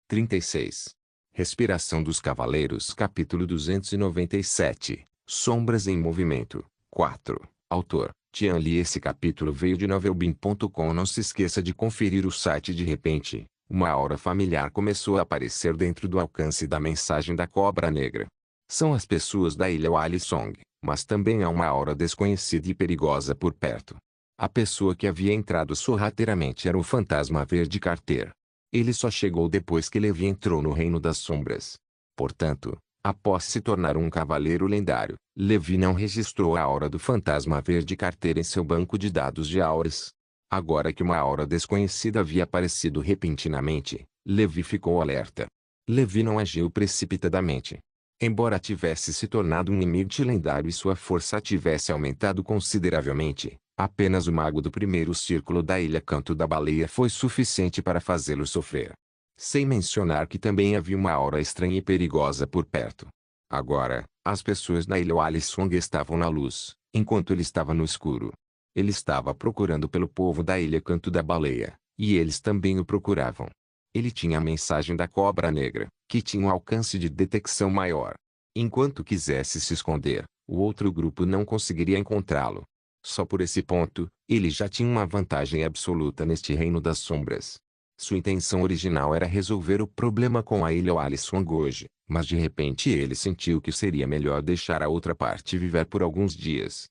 36. Respiração dos Cavaleiros. Capítulo 297. Sombras em Movimento. 4. Autor: Tian Li. Esse capítulo veio de novelbin.com. Não se esqueça de conferir o site. De repente, uma aura familiar começou a aparecer dentro do alcance da mensagem da Cobra Negra. São as pessoas da ilha Walisong, mas também há uma aura desconhecida e perigosa por perto. A pessoa que havia entrado sorrateiramente era o fantasma verde Carter. Ele só chegou depois que Levi entrou no Reino das Sombras. Portanto, após se tornar um cavaleiro lendário, Levi não registrou a aura do fantasma verde Carter em seu banco de dados de auras. Agora que uma aura desconhecida havia aparecido repentinamente, Levi ficou alerta. Levi não agiu precipitadamente. Embora tivesse se tornado um inimigo lendário e sua força tivesse aumentado consideravelmente, apenas o mago do primeiro círculo da ilha Canto da Baleia foi suficiente para fazê-lo sofrer. Sem mencionar que também havia uma aura estranha e perigosa por perto. Agora, as pessoas na ilha Walisong estavam na luz, enquanto ele estava no escuro. Ele estava procurando pelo povo da ilha Canto da Baleia, e eles também o procuravam. Ele tinha a mensagem da Cobra Negra, que tinha um alcance de detecção maior. Enquanto quisesse se esconder, o outro grupo não conseguiria encontrá-lo. Só por esse ponto, ele já tinha uma vantagem absoluta neste Reino das Sombras. Sua intenção original era resolver o problema com a ilha Walisong hoje, mas de repente ele sentiu que seria melhor deixar a outra parte viver por alguns dias.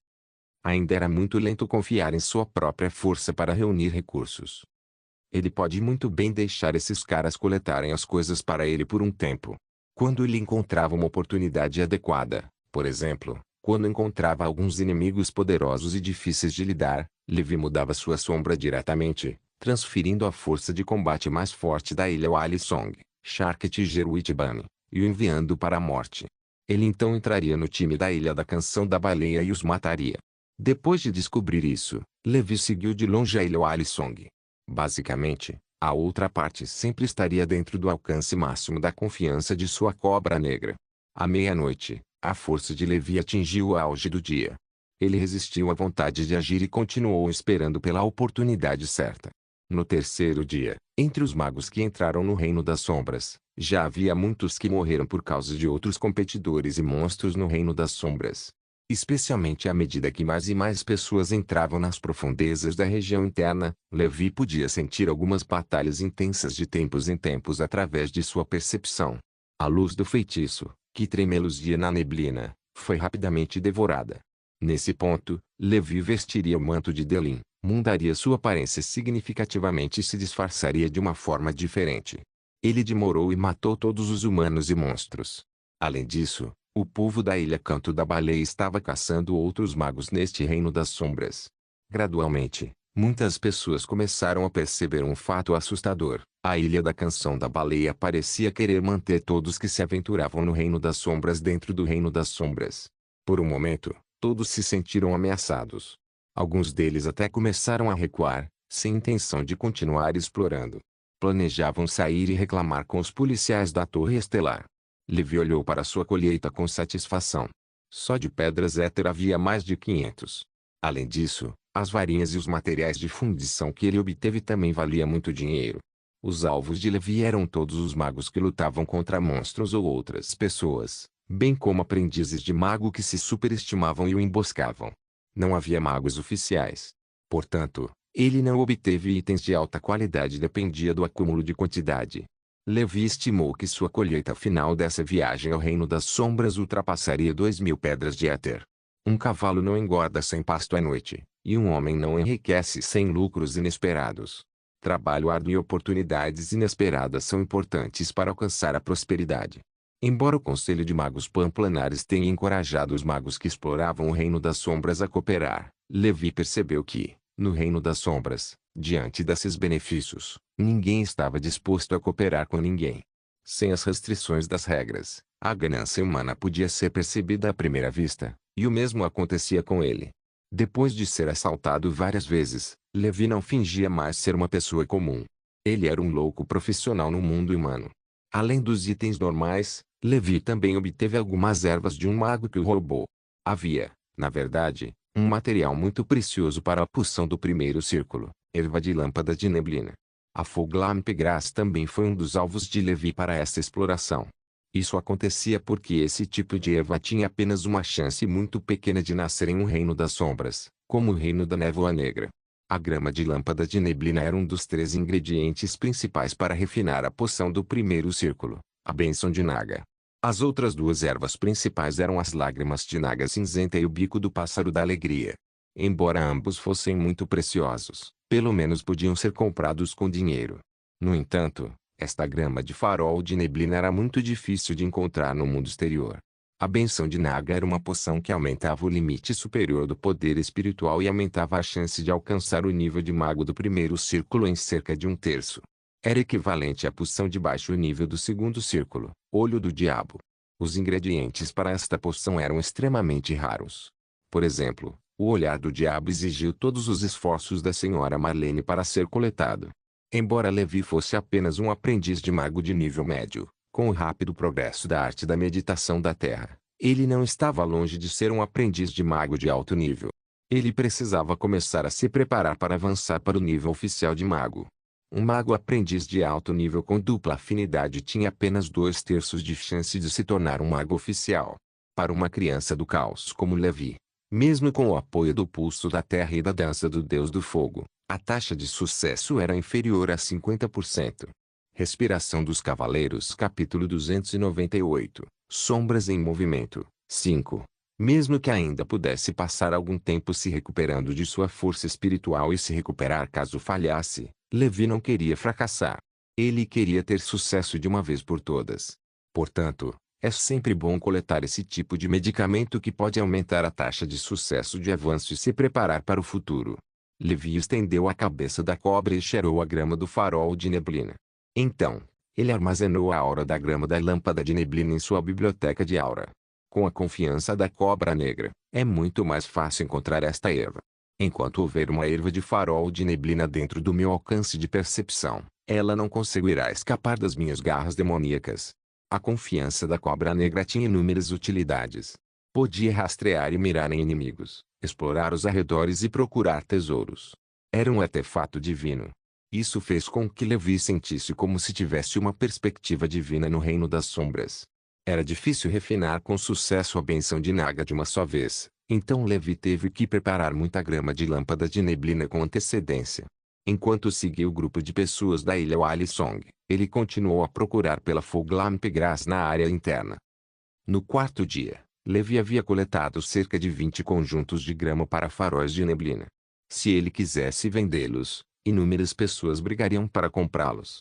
Ainda era muito lento confiar em sua própria força para reunir recursos. Ele pode muito bem deixar esses caras coletarem as coisas para ele por um tempo. Quando ele encontrava uma oportunidade adequada, por exemplo, quando encontrava alguns inimigos poderosos e difíceis de lidar, Levi mudava sua sombra diretamente, transferindo a força de combate mais forte da ilha Walisong, Sharket e Geruitbane, e o enviando para a morte. Ele então entraria no time da Ilha da Canção da Baleia e os mataria. Depois de descobrir isso, Levi seguiu de longe a ilha Walisong. Basicamente, a outra parte sempre estaria dentro do alcance máximo da confiança de sua Cobra Negra. À meia-noite, a força de Levi atingiu o auge do dia. Ele resistiu à vontade de agir e continuou esperando pela oportunidade certa. No terceiro dia, entre os magos que entraram no Reino das Sombras, já havia muitos que morreram por causa de outros competidores e monstros no Reino das Sombras. Especialmente à medida que mais e mais pessoas entravam nas profundezas da região interna, Levi podia sentir algumas batalhas intensas de tempos em tempos através de sua percepção. A luz do feitiço, que tremeluzia na neblina, foi rapidamente devorada. Nesse ponto, Levi vestiria o manto de Delin, mudaria sua aparência significativamente e se disfarçaria de uma forma diferente. Ele demorou e matou todos os humanos e monstros. Além disso, o povo da ilha Canto da Baleia estava caçando outros magos neste Reino das Sombras. Gradualmente, muitas pessoas começaram a perceber um fato assustador. A Ilha da Canção da Baleia parecia querer manter todos que se aventuravam no Reino das Sombras dentro do Reino das Sombras. Por um momento, todos se sentiram ameaçados. Alguns deles até começaram a recuar, sem intenção de continuar explorando. Planejavam sair e reclamar com os policiais da Torre Estelar. Levi olhou para sua colheita com satisfação. Só de pedras éter havia mais de 500. Além disso, as varinhas e os materiais de fundição que ele obteve também valiam muito dinheiro. Os alvos de Levi eram todos os magos que lutavam contra monstros ou outras pessoas, bem como aprendizes de mago que se superestimavam e o emboscavam. Não havia magos oficiais. Portanto, ele não obteve itens de alta qualidade, dependia do acúmulo de quantidade. Levi estimou que sua colheita final dessa viagem ao Reino das Sombras ultrapassaria 2.000 pedras de éter. Um cavalo não engorda sem pasto à noite, e um homem não enriquece sem lucros inesperados. Trabalho árduo e oportunidades inesperadas são importantes para alcançar a prosperidade. Embora o Conselho de Magos Pamplanares tenha encorajado os magos que exploravam o Reino das Sombras a cooperar, Levi percebeu que, no Reino das Sombras, diante desses benefícios, ninguém estava disposto a cooperar com ninguém. Sem as restrições das regras, a ganância humana podia ser percebida à primeira vista, e o mesmo acontecia com ele. Depois de ser assaltado várias vezes, Levi não fingia mais ser uma pessoa comum. Ele era um louco profissional no mundo humano. Além dos itens normais, Levi também obteve algumas ervas de um mago que o roubou. Havia, na verdade, um material muito precioso para a poção do primeiro círculo, erva de lâmpada de neblina. A Foglampegrass também foi um dos alvos de Levi para essa exploração. Isso acontecia porque esse tipo de erva tinha apenas uma chance muito pequena de nascer em um reino das sombras, como o reino da névoa negra. A grama de lâmpada de neblina era um dos 3 ingredientes principais para refinar a poção do primeiro círculo, a bênção de Naga. As outras 2 ervas principais eram as lágrimas de Naga cinzenta e o bico do pássaro da alegria. Embora ambos fossem muito preciosos, pelo menos podiam ser comprados com dinheiro. No entanto, esta grama de farol de neblina era muito difícil de encontrar no mundo exterior. A bênção de Naga era uma poção que aumentava o limite superior do poder espiritual e aumentava a chance de alcançar o nível de mago do primeiro círculo em cerca de 1/3. Era equivalente à poção de baixo nível do segundo círculo, olho do diabo. Os ingredientes para esta poção eram extremamente raros. Por exemplo, o olhar do diabo exigiu todos os esforços da senhora Marlene para ser coletado. Embora Levi fosse apenas um aprendiz de mago de nível médio, com o rápido progresso da arte da meditação da Terra, ele não estava longe de ser um aprendiz de mago de alto nível. Ele precisava começar a se preparar para avançar para o nível oficial de mago. Um mago aprendiz de alto nível com dupla afinidade tinha apenas 2/3 de chance de se tornar um mago oficial. Para uma criança do caos como Levi, mesmo com o apoio do pulso da terra e da dança do deus do fogo, a taxa de sucesso era inferior a 50%. Respiração dos Cavaleiros capítulo 298, Sombras em movimento, 5. Mesmo que ainda pudesse passar algum tempo se recuperando de sua força espiritual e se recuperar caso falhasse, Levi não queria fracassar. Ele queria ter sucesso de uma vez por todas. Portanto, é sempre bom coletar esse tipo de medicamento que pode aumentar a taxa de sucesso de avanço e se preparar para o futuro. Levi estendeu a cabeça da cobra e cheirou a grama do farol de neblina. Então, ele armazenou a aura da grama da lâmpada de neblina em sua biblioteca de aura. Com a confiança da cobra negra, é muito mais fácil encontrar esta erva. Enquanto houver uma erva de farol de neblina dentro do meu alcance de percepção, ela não conseguirá escapar das minhas garras demoníacas. A confiança da cobra negra tinha inúmeras utilidades. Podia rastrear e mirar em inimigos, explorar os arredores e procurar tesouros. Era um artefato divino. Isso fez com que Levi sentisse como se tivesse uma perspectiva divina no reino das sombras. Era difícil refinar com sucesso a bênção de Naga de uma só vez, então Levi teve que preparar muita grama de lâmpada de neblina com antecedência. Enquanto seguia o grupo de pessoas da ilha Walisong, ele continuou a procurar pela Foglampegrass na área interna. No 4º dia, Levi havia coletado cerca de 20 conjuntos de grama para faróis de neblina. Se ele quisesse vendê-los, inúmeras pessoas brigariam para comprá-los.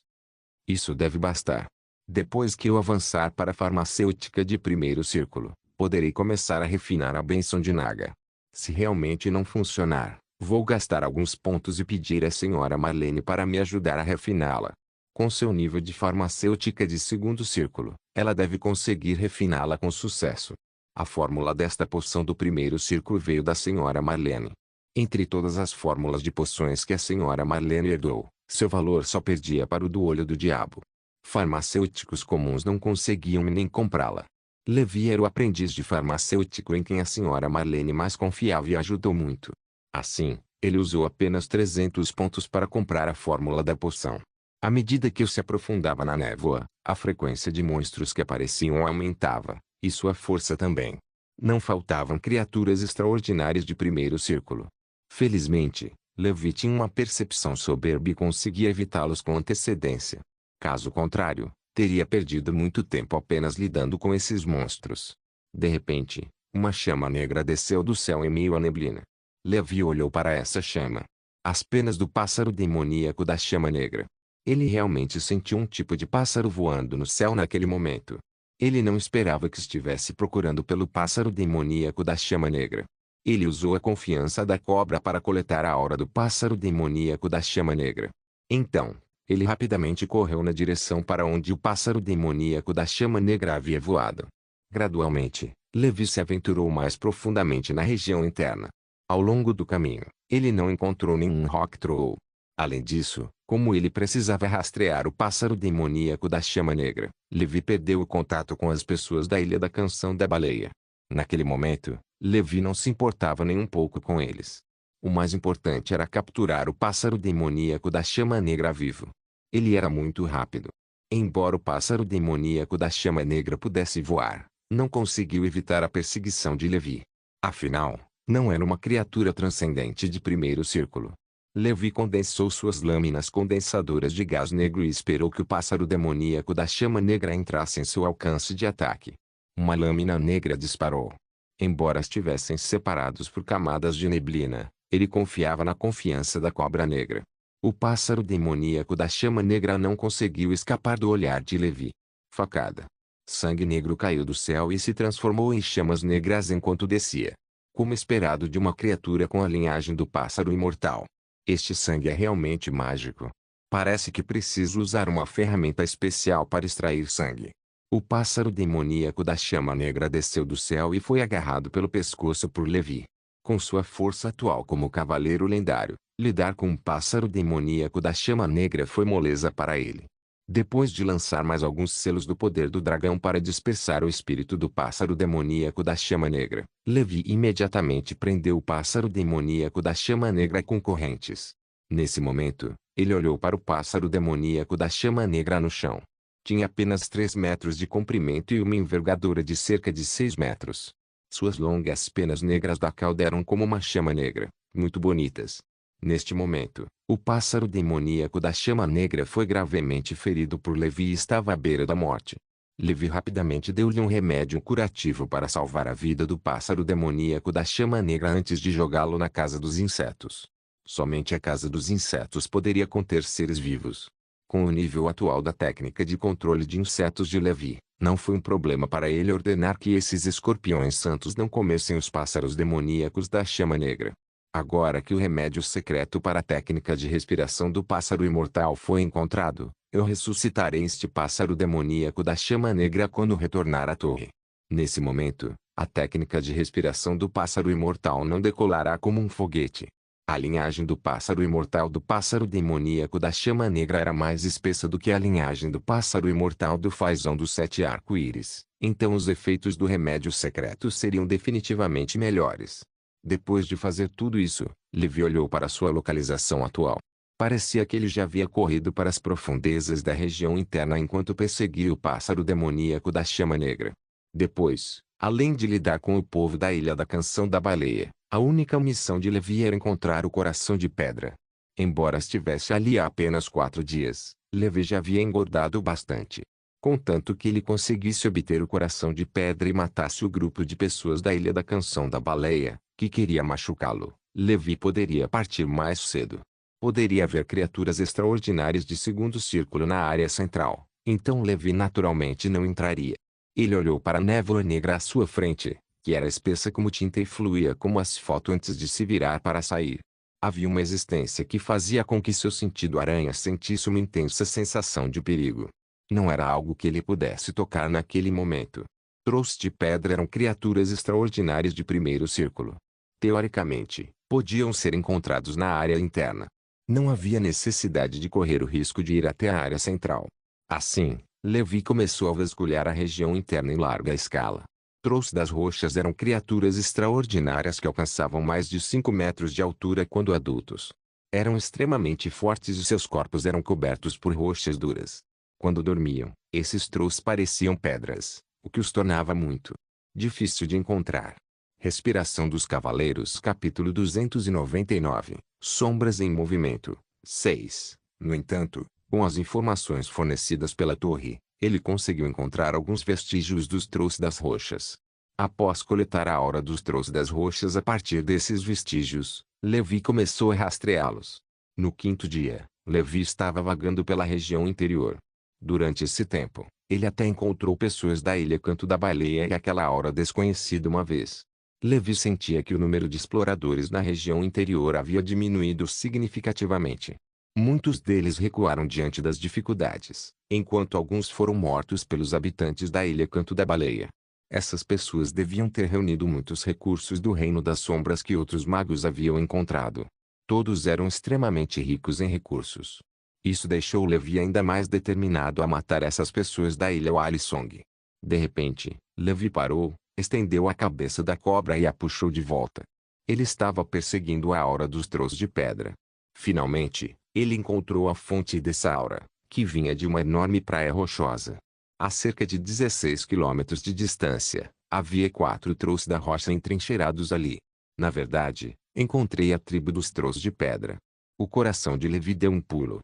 Isso deve bastar. Depois que eu avançar para a farmacêutica de primeiro círculo, poderei começar a refinar a bênção de Naga. Se realmente não funcionar, vou gastar alguns pontos e pedir à senhora Marlene para me ajudar a refiná-la. Com seu nível de farmacêutica de segundo círculo, ela deve conseguir refiná-la com sucesso. A fórmula desta poção do primeiro círculo veio da senhora Marlene. Entre todas as fórmulas de poções que a senhora Marlene herdou, seu valor só perdia para o do olho do diabo. Farmacêuticos comuns não conseguiam nem comprá-la. Levi era o aprendiz de farmacêutico em quem a senhora Marlene mais confiava e ajudou muito. Assim, ele usou apenas 300 pontos para comprar a fórmula da poção. À medida que eu se aprofundava na névoa, a frequência de monstros que apareciam aumentava, e sua força também. Não faltavam criaturas extraordinárias de primeiro círculo. Felizmente, Levi tinha uma percepção soberba e conseguia evitá-los com antecedência. Caso contrário, teria perdido muito tempo apenas lidando com esses monstros. De repente, uma chama negra desceu do céu em meio à neblina. Levi olhou para essa chama. As penas do pássaro demoníaco da chama negra. Ele realmente sentiu um tipo de pássaro voando no céu naquele momento. Ele não esperava que estivesse procurando pelo pássaro demoníaco da chama negra. Ele usou a confiança da cobra para coletar a aura do pássaro demoníaco da chama negra. Então, ele rapidamente correu na direção para onde o pássaro demoníaco da chama negra havia voado. Gradualmente, Levi se aventurou mais profundamente na região interna. Ao longo do caminho, ele não encontrou nenhum rock troll. Além disso, como ele precisava rastrear o pássaro demoníaco da chama negra, Levi perdeu o contato com as pessoas da Ilha da Canção da Baleia. Naquele momento, Levi não se importava nem um pouco com eles. O mais importante era capturar o pássaro demoníaco da chama negra vivo. Ele era muito rápido. Embora o pássaro demoníaco da chama negra pudesse voar, não conseguiu evitar a perseguição de Levi. Afinal, não era uma criatura transcendente de primeiro círculo. Levi condensou suas lâminas condensadoras de gás negro e esperou que o pássaro demoníaco da chama negra entrasse em seu alcance de ataque. Uma lâmina negra disparou. Embora estivessem separados por camadas de neblina, ele confiava na confiança da cobra negra. O pássaro demoníaco da chama negra não conseguiu escapar do olhar de Levi. Facada. Sangue negro caiu do céu e se transformou em chamas negras enquanto descia. Como esperado de uma criatura com a linhagem do pássaro imortal. Este sangue é realmente mágico. Parece que preciso usar uma ferramenta especial para extrair sangue. O pássaro demoníaco da chama negra desceu do céu e foi agarrado pelo pescoço por Levi. Com sua força atual como cavaleiro lendário, lidar com um pássaro demoníaco da chama negra foi moleza para ele. Depois de lançar mais alguns selos do poder do dragão para dispersar o espírito do pássaro demoníaco da chama negra, Levi imediatamente prendeu o pássaro demoníaco da chama negra com correntes. Nesse momento, ele olhou para o pássaro demoníaco da chama negra no chão. Tinha apenas 3 metros de comprimento e uma envergadura de cerca de 6 metros. Suas longas penas negras da cauda eram como uma chama negra, muito bonitas. Neste momento, o pássaro demoníaco da chama negra foi gravemente ferido por Levi e estava à beira da morte. Levi rapidamente deu-lhe um remédio curativo para salvar a vida do pássaro demoníaco da chama negra antes de jogá-lo na casa dos insetos. Somente a casa dos insetos poderia conter seres vivos. Com o nível atual da técnica de controle de insetos de Levi, não foi um problema para ele ordenar que esses escorpiões santos não comessem os pássaros demoníacos da chama negra. Agora que o remédio secreto para a técnica de respiração do pássaro imortal foi encontrado, eu ressuscitarei este pássaro demoníaco da chama negra quando retornar à torre. Nesse momento, a técnica de respiração do pássaro imortal não decolará como um foguete. A linhagem do pássaro imortal do pássaro demoníaco da chama negra era mais espessa do que a linhagem do pássaro imortal do fazão dos 7 arco-íris, então os efeitos do remédio secreto seriam definitivamente melhores. Depois de fazer tudo isso, Levi olhou para sua localização atual. Parecia que ele já havia corrido para as profundezas da região interna enquanto perseguia o pássaro demoníaco da chama negra. Depois, além de lidar com o povo da Ilha da Canção da Baleia, a única missão de Levi era encontrar o coração de pedra. Embora estivesse ali há apenas 4 dias, Levi já havia engordado bastante. Contanto que ele conseguisse obter o coração de pedra e matasse o grupo de pessoas da Ilha da Canção da Baleia, que queria machucá-lo, Levi poderia partir mais cedo. Poderia haver criaturas extraordinárias de segundo círculo na área central, então Levi naturalmente não entraria. Ele olhou para a névoa negra à sua frente, que era espessa como tinta e fluía como asfalto antes de se virar para sair. Havia uma existência que fazia com que seu sentido aranha sentisse uma intensa sensação de perigo. Não era algo que ele pudesse tocar naquele momento. Trouxas de pedra eram criaturas extraordinárias de primeiro círculo. Teoricamente, podiam ser encontrados na área interna. Não havia necessidade de correr o risco de ir até a área central. Assim, Levi começou a vasculhar a região interna em larga escala. Trouxas das rochas eram criaturas extraordinárias que alcançavam mais de 5 metros de altura quando adultos. Eram extremamente fortes e seus corpos eram cobertos por rochas duras. Quando dormiam, esses trouxas pareciam pedras, o que os tornava muito difícil de encontrar. Respiração dos Cavaleiros capítulo 299, Sombras em Movimento, 6. No entanto, com as informações fornecidas pela torre, ele conseguiu encontrar alguns vestígios dos trouxas das rochas. Após coletar a aura dos trouxas das rochas a partir desses vestígios, Levi começou a rastreá-los. No 5º dia, Levi estava vagando pela região interior. Durante esse tempo, ele até encontrou pessoas da Ilha Canto da Baleia e aquela aura desconhecida uma vez. Levi sentia que o número de exploradores na região interior havia diminuído significativamente. Muitos deles recuaram diante das dificuldades, enquanto alguns foram mortos pelos habitantes da Ilha Canto da Baleia. Essas pessoas deviam ter reunido muitos recursos do Reino das Sombras que outros magos haviam encontrado. Todos eram extremamente ricos em recursos. Isso deixou Levi ainda mais determinado a matar essas pessoas da Ilha Walisong. De repente, Levi parou, estendeu a cabeça da cobra e a puxou de volta. Ele estava perseguindo a aura dos trouxas de pedra. Finalmente, ele encontrou a fonte dessa aura, que vinha de uma enorme praia rochosa. A cerca de 16 quilômetros de distância, havia 4 trolls da rocha entrincheirados ali. Na verdade, encontrei a tribo dos trolls de pedra. O coração de Levi deu um pulo.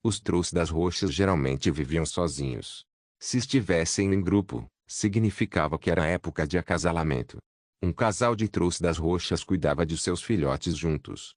Os trolls das rochas geralmente viviam sozinhos. Se estivessem em grupo, significava que era época de acasalamento. Um casal de trolls das rochas cuidava de seus filhotes juntos.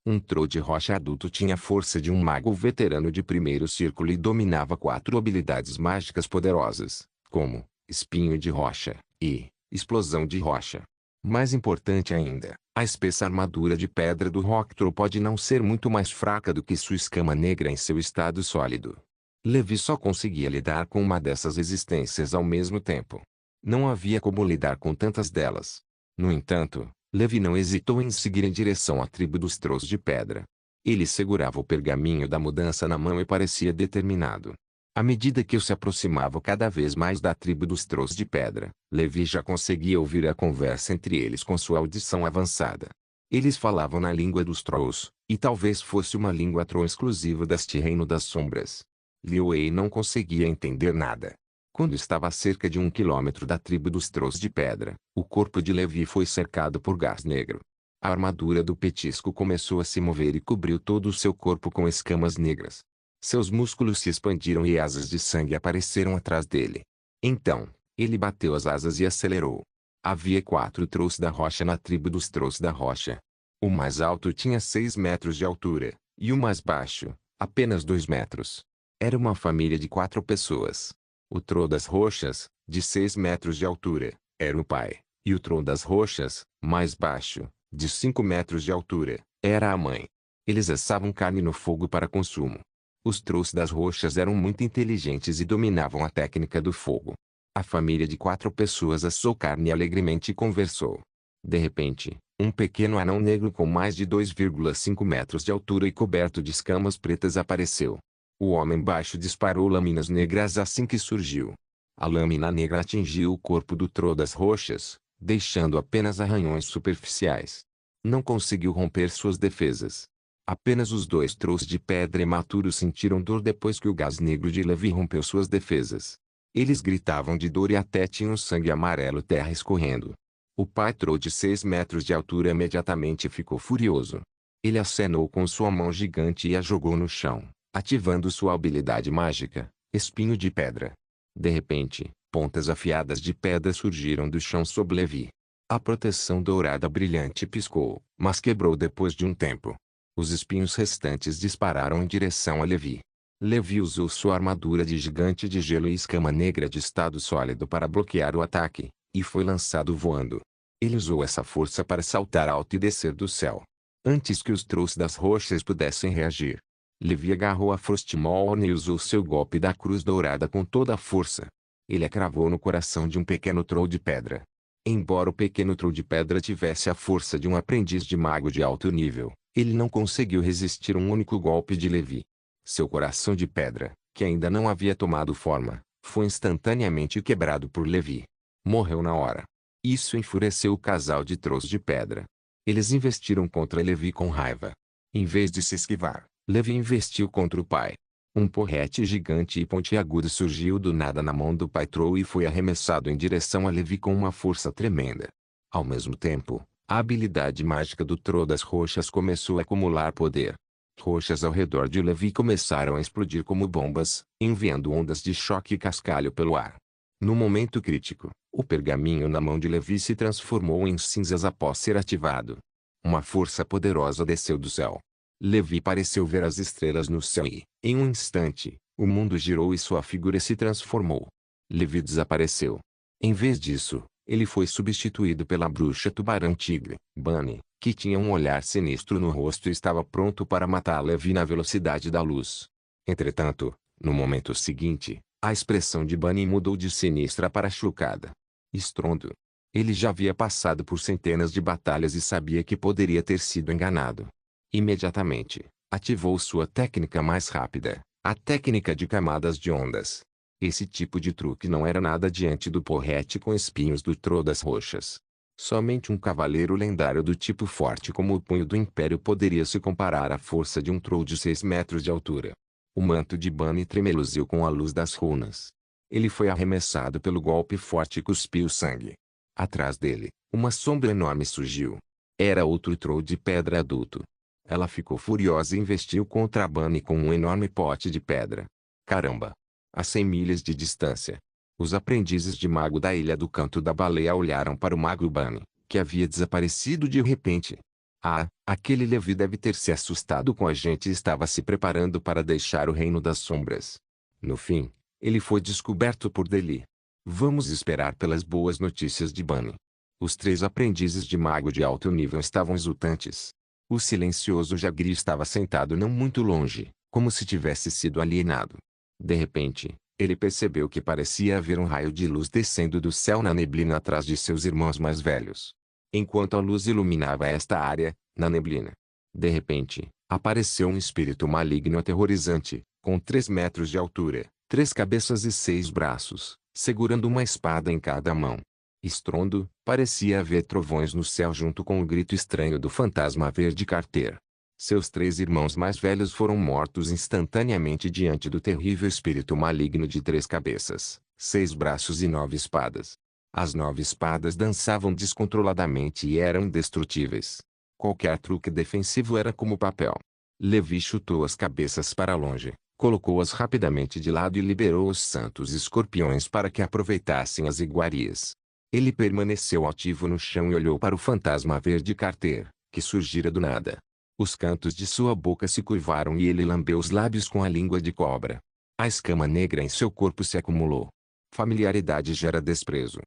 Um troll de rocha adulto tinha a força de um mago veterano de primeiro círculo e dominava 4 habilidades mágicas poderosas, como Espinho de Rocha e Explosão de Rocha. Mais importante ainda, a espessa armadura de pedra do Rock Troll pode não ser muito mais fraca do que sua escama negra em seu estado sólido. Levi só conseguia lidar com uma dessas resistências ao mesmo tempo. Não havia como lidar com tantas delas. No entanto, Levi não hesitou em seguir em direção à tribo dos trolls de pedra. Ele segurava o pergaminho da mudança na mão e parecia determinado. À medida que se aproximava cada vez mais da tribo dos trolls de pedra, Levi já conseguia ouvir a conversa entre eles com sua audição avançada. Eles falavam na língua dos trolls, e talvez fosse uma língua troll exclusiva deste reino das sombras. Liu Wei não conseguia entender nada. Quando estava a cerca de 1 quilômetro da tribo dos trolls de pedra, o corpo de Levi foi cercado por gás negro. A armadura do petisco começou a se mover e cobriu todo o seu corpo com escamas negras. Seus músculos se expandiram e asas de sangue apareceram atrás dele. Então, ele bateu as asas e acelerou. Havia 4 trolls da rocha na tribo dos trolls da rocha. O mais alto tinha 6 metros de altura, e o mais baixo, apenas 2 metros. Era uma família de 4 pessoas. O troll das rochas, de 6 metros de altura, era o pai, e o troll das rochas, mais baixo, de 5 metros de altura, era a mãe. Eles assavam carne no fogo para consumo. Os trolls das rochas eram muito inteligentes e dominavam a técnica do fogo. A família de 4 pessoas assou carne alegremente e conversou. De repente, um pequeno anão negro com mais de 2,5 metros de altura e coberto de escamas pretas apareceu. O homem baixo disparou lâminas negras assim que surgiu. A lâmina negra atingiu o corpo do troll das rochas, deixando apenas arranhões superficiais. Não conseguiu romper suas defesas. Apenas os 2 trolls de pedra imaturos sentiram dor depois que o gás negro de Levi rompeu suas defesas. Eles gritavam de dor e até tinham sangue amarelo terra escorrendo. O pai troll de 6 metros de altura imediatamente ficou furioso. Ele acenou com sua mão gigante e a jogou no chão, ativando sua habilidade mágica, Espinho de Pedra. De repente, pontas afiadas de pedra surgiram do chão sob Levi. A proteção dourada brilhante piscou, mas quebrou depois de um tempo. Os espinhos restantes dispararam em direção a Levi. Levi usou sua armadura de gigante de gelo e escama negra de estado sólido para bloquear o ataque, e foi lançado voando. Ele usou essa força para saltar alto e descer do céu. Antes que os trolls das rochas pudessem reagir, Levi agarrou a Frostmourne e usou seu golpe da cruz dourada com toda a força. Ele a cravou no coração de um pequeno troll de pedra. Embora o pequeno troll de pedra tivesse a força de um aprendiz de mago de alto nível, ele não conseguiu resistir um único golpe de Levi. Seu coração de pedra, que ainda não havia tomado forma, foi instantaneamente quebrado por Levi. Morreu na hora. Isso enfureceu o casal de trolls de pedra. Eles investiram contra Levi com raiva. Em vez de se esquivar, Levi investiu contra o pai. Um porrete gigante e pontiagudo surgiu do nada na mão do pai troll e foi arremessado em direção a Levi com uma força tremenda. Ao mesmo tempo, a habilidade mágica do troll das rochas começou a acumular poder. Rochas ao redor de Levi começaram a explodir como bombas, enviando ondas de choque e cascalho pelo ar. No momento crítico, o pergaminho na mão de Levi se transformou em cinzas após ser ativado. Uma força poderosa desceu do céu. Levi pareceu ver as estrelas no céu e, em um instante, o mundo girou e sua figura se transformou. Levi desapareceu. Em vez disso, ele foi substituído pela bruxa tubarão-tigre, Bunny, que tinha um olhar sinistro no rosto e estava pronto para matar Levi na velocidade da luz. Entretanto, no momento seguinte, a expressão de Bunny mudou de sinistra para chocada. Estrondo. Ele já havia passado por centenas de batalhas e sabia que poderia ter sido enganado. Imediatamente, ativou sua técnica mais rápida, a técnica de camadas de ondas. Esse tipo de truque não era nada diante do porrete com espinhos do troll das rochas. Somente um cavaleiro lendário do tipo forte como o punho do Império poderia se comparar à força de um troll de 6 metros de altura. O manto de Bunny tremeluziu com a luz das runas. Ele foi arremessado pelo golpe forte e cuspiu sangue. Atrás dele, uma sombra enorme surgiu. Era outro troll de pedra adulto. Ela ficou furiosa e investiu contra Bunny com um enorme pote de pedra. Caramba! A 100 milhas de distância. Os aprendizes de mago da Ilha do Canto da Baleia olharam para o mago Bunny, que havia desaparecido de repente. Ah, aquele Levi deve ter se assustado com a gente e estava se preparando para deixar o reino das sombras. No fim, ele foi descoberto por Deli. Vamos esperar pelas boas notícias de Bunny. Os 3 aprendizes de mago de alto nível estavam exultantes. O silencioso Jagri estava sentado não muito longe, como se tivesse sido alienado. De repente, ele percebeu que parecia haver um raio de luz descendo do céu na neblina atrás de seus irmãos mais velhos. Enquanto a luz iluminava esta área, na neblina, de repente, apareceu um espírito maligno aterrorizante, com 3 metros de altura, 3 cabeças e 6 braços, segurando uma espada em cada mão. Estrondo, parecia haver trovões no céu junto com o grito estranho do fantasma verde Carter. Seus 3 irmãos mais velhos foram mortos instantaneamente diante do terrível espírito maligno de 3 cabeças, 6 braços e 9 espadas. As 9 espadas dançavam descontroladamente e eram indestrutíveis. Qualquer truque defensivo era como papel. Levi chutou as cabeças para longe, colocou-as rapidamente de lado e liberou os santos escorpiões para que aproveitassem as iguarias. Ele permaneceu ativo no chão e olhou para o fantasma verde Carter, que surgira do nada. Os cantos de sua boca se curvaram e ele lambeu os lábios com a língua de cobra. A escama negra em seu corpo se acumulou. Familiaridade gera desprezo.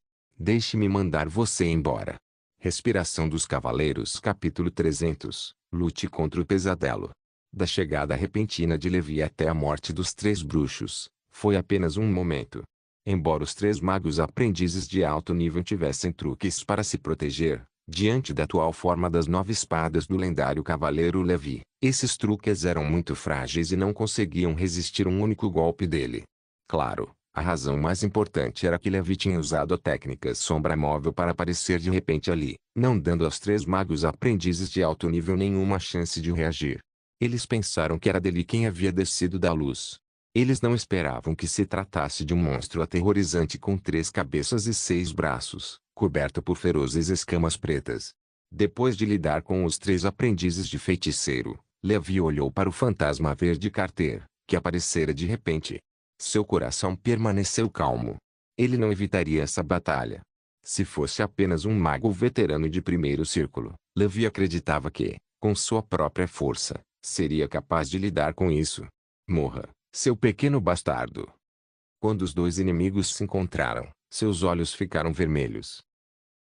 Deixe-me mandar você embora. Respiração dos Cavaleiros Capítulo 300 Lute contra o pesadelo. Da chegada repentina de Levi até a morte dos 3 bruxos, foi apenas um momento. Embora os 3 magos aprendizes de alto nível tivessem truques para se proteger, diante da atual forma das 9 espadas do lendário Cavaleiro Levi, esses truques eram muito frágeis e não conseguiam resistir um único golpe dele. Claro, a razão mais importante era que Levi tinha usado a técnica sombra móvel para aparecer de repente ali, não dando aos 3 magos aprendizes de alto nível nenhuma chance de reagir. Eles pensaram que era dele quem havia descido da luz. Eles não esperavam que se tratasse de um monstro aterrorizante com 3 cabeças e 6 braços, coberto por ferozes escamas pretas. Depois de lidar com os 3 aprendizes de feiticeiro, Levi olhou para o fantasma verde Carter, que aparecera de repente. Seu coração permaneceu calmo. Ele não evitaria essa batalha. Se fosse apenas um mago veterano de primeiro círculo, Levi acreditava que, com sua própria força, seria capaz de lidar com isso. Morra, seu pequeno bastardo. Quando os 2 inimigos se encontraram, seus olhos ficaram vermelhos.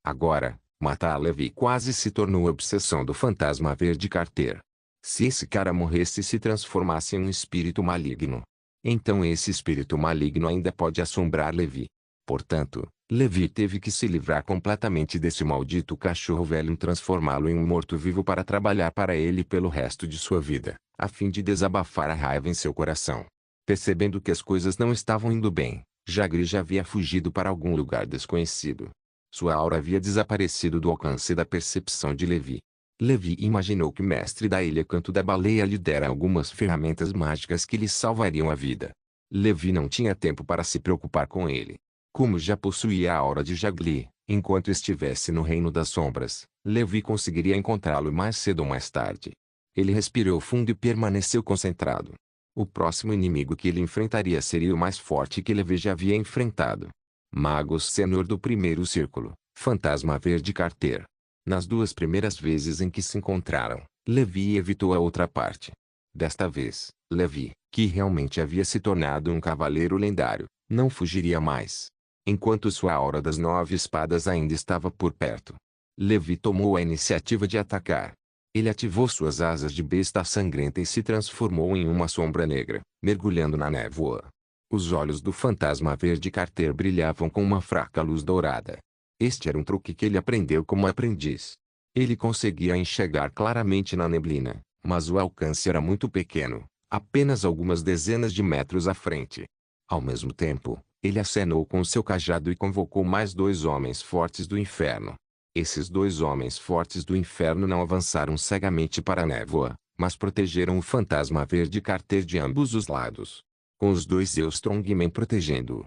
Agora, matar Levi quase se tornou a obsessão do fantasma verde Carter. Se esse cara morresse e se transformasse em um espírito maligno, então esse espírito maligno ainda pode assombrar Levi. Portanto, Levi teve que se livrar completamente desse maldito cachorro velho e transformá-lo em um morto-vivo para trabalhar para ele pelo resto de sua vida, a fim de desabafar a raiva em seu coração. Percebendo que as coisas não estavam indo bem, Jagri já havia fugido para algum lugar desconhecido. Sua aura havia desaparecido do alcance da percepção de Levi. Levi imaginou que o mestre da Ilha Canto da Baleia lhe dera algumas ferramentas mágicas que lhe salvariam a vida. Levi não tinha tempo para se preocupar com ele. Como já possuía a aura de Jagli, enquanto estivesse no Reino das Sombras, Levi conseguiria encontrá-lo mais cedo ou mais tarde. Ele respirou fundo e permaneceu concentrado. O próximo inimigo que ele enfrentaria seria o mais forte que Levi já havia enfrentado. Magos Sênior do primeiro círculo, Fantasma Verde Carter. Nas 2 primeiras vezes em que se encontraram, Levi evitou a outra parte. Desta vez, Levi, que realmente havia se tornado um cavaleiro lendário, não fugiria mais. Enquanto sua aura das 9 espadas ainda estava por perto, Levi tomou a iniciativa de atacar. Ele ativou suas asas de besta sangrenta e se transformou em uma sombra negra, mergulhando na névoa. Os olhos do fantasma verde Carter brilhavam com uma fraca luz dourada. Este era um truque que ele aprendeu como aprendiz. Ele conseguia enxergar claramente na neblina, mas o alcance era muito pequeno, apenas algumas dezenas de metros à frente. Ao mesmo tempo, ele acenou com seu cajado e convocou mais 2 homens fortes do inferno. Esses 2 homens fortes do inferno não avançaram cegamente para a névoa, mas protegeram o fantasma verde Carter de ambos os lados. Com os dois Strongmen protegendo-o,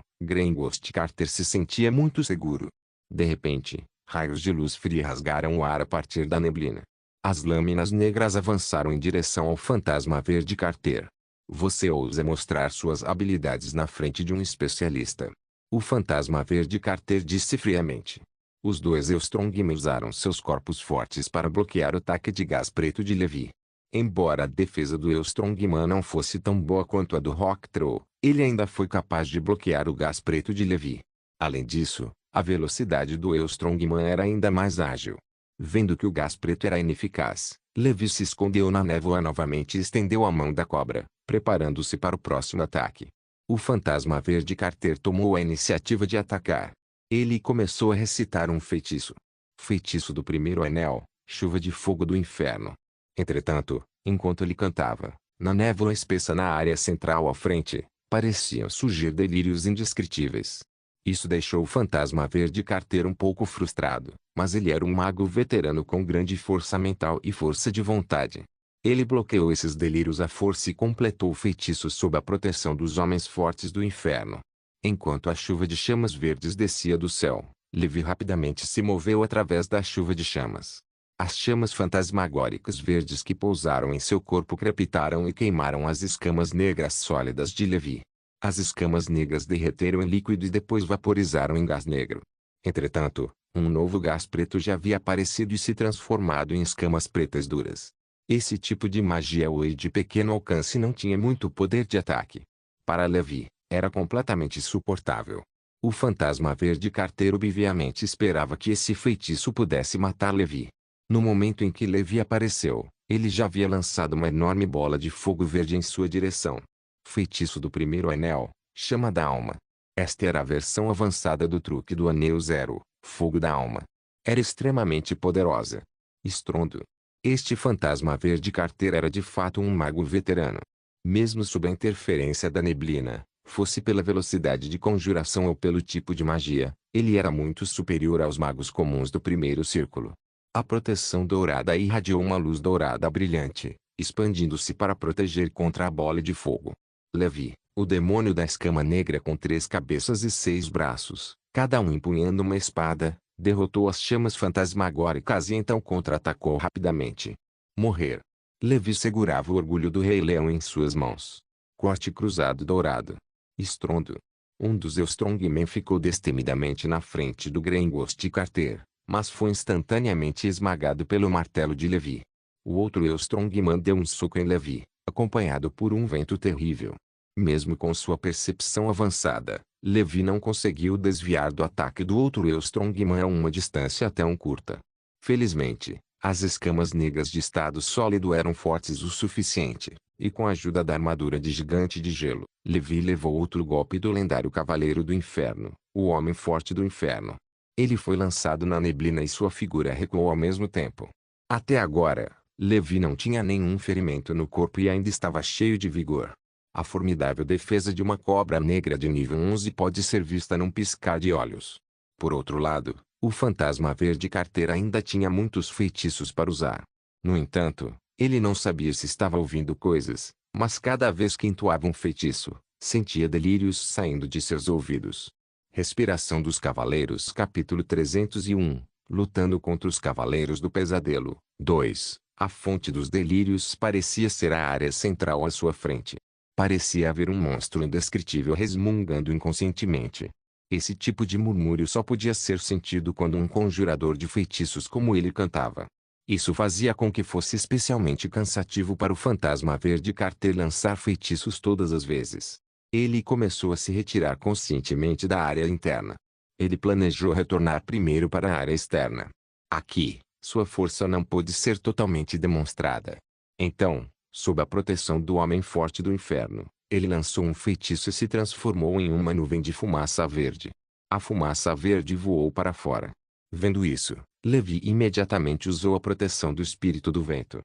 Ghost Carter se sentia muito seguro. De repente, raios de luz fria rasgaram o ar a partir da neblina. As lâminas negras avançaram em direção ao fantasma verde Carter. Você ousa mostrar suas habilidades na frente de um especialista. O fantasma verde Carter disse friamente. Os dois Strongmen usaram seus corpos fortes para bloquear o ataque de gás preto de Levi. Embora a defesa do Strongman não fosse tão boa quanto a do Rocktroll, ele ainda foi capaz de bloquear o gás preto de Levi. Além disso, a velocidade do Strongman era ainda mais ágil. Vendo que o gás preto era ineficaz, Levi se escondeu na névoa novamente e estendeu a mão da cobra, preparando-se para o próximo ataque. O fantasma verde Carter tomou a iniciativa de atacar. Ele começou a recitar um feitiço. Feitiço do primeiro anel, chuva de fogo do inferno. Entretanto, enquanto ele cantava, na névoa espessa na área central à frente, pareciam surgir delírios indescritíveis. Isso deixou o fantasma verde Carter um pouco frustrado, mas ele era um mago veterano com grande força mental e força de vontade. Ele bloqueou esses delírios à força e completou o feitiço sob a proteção dos homens fortes do inferno. Enquanto a chuva de chamas verdes descia do céu, Levi rapidamente se moveu através da chuva de chamas. As chamas fantasmagóricas verdes que pousaram em seu corpo crepitaram e queimaram as escamas negras sólidas de Levi. As escamas negras derreteram em líquido e depois vaporizaram em gás negro. Entretanto, um novo gás preto já havia aparecido e se transformado em escamas pretas duras. Esse tipo de magia de pequeno alcance não tinha muito poder de ataque. Para Levi, era completamente insuportável. O fantasma verde Carter obviamente esperava que esse feitiço pudesse matar Levi. No momento em que Levi apareceu, ele já havia lançado uma enorme bola de fogo verde em sua direção. Feitiço do primeiro anel, chama da alma. Esta era a versão avançada do truque do anel zero, fogo da alma. Era extremamente poderosa. Estrondo. Este fantasma verde Carter era de fato um mago veterano. Mesmo sob a interferência da neblina, fosse pela velocidade de conjuração ou pelo tipo de magia, ele era muito superior aos magos comuns do primeiro círculo. A proteção dourada irradiou uma luz dourada brilhante, expandindo-se para proteger contra a bola de fogo. Levi, o demônio da escama negra com 3 cabeças e 6 braços, cada um empunhando uma espada, derrotou as chamas fantasmagóricas e então contra-atacou rapidamente. Morrer. Levi segurava o orgulho do Rei Leão em suas mãos. Corte cruzado dourado. Estrondo. Um dos Strongmen ficou destemidamente na frente do Ghost Carter, mas foi instantaneamente esmagado pelo martelo de Levi. O outro Strongman deu um soco em Levi, acompanhado por um vento terrível. Mesmo com sua percepção avançada, Levi não conseguiu desviar do ataque do outro Strongman a uma distância tão curta. Felizmente, as escamas negras de estado sólido eram fortes o suficiente, e com a ajuda da armadura de gigante de gelo, Levi levou outro golpe do lendário Cavaleiro do Inferno, o Homem Forte do Inferno. Ele foi lançado na neblina e sua figura recuou ao mesmo tempo. Até agora, Levi não tinha nenhum ferimento no corpo e ainda estava cheio de vigor. A formidável defesa de uma cobra negra de nível 11 pode ser vista num piscar de olhos. Por outro lado, o fantasma verde Carter ainda tinha muitos feitiços para usar. No entanto, ele não sabia se estava ouvindo coisas, mas cada vez que entoava um feitiço, sentia delírios saindo de seus ouvidos. Respiração dos Cavaleiros Capítulo 301 Lutando contra os Cavaleiros do Pesadelo 2. A fonte dos delírios parecia ser a área central à sua frente. Parecia haver um monstro indescritível resmungando inconscientemente. Esse tipo de murmúrio só podia ser sentido quando um conjurador de feitiços como ele cantava. Isso fazia com que fosse especialmente cansativo para o fantasma verde Carter lançar feitiços todas as vezes. Ele começou a se retirar conscientemente da área interna. Ele planejou retornar primeiro para a área externa. Aqui, sua força não pôde ser totalmente demonstrada. Então, sob a proteção do Homem Forte do Inferno, ele lançou um feitiço e se transformou em uma nuvem de fumaça verde. A fumaça verde voou para fora. Vendo isso, Levi imediatamente usou a proteção do espírito do vento.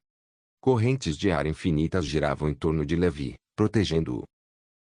Correntes de ar infinitas giravam em torno de Levi, protegendo-o.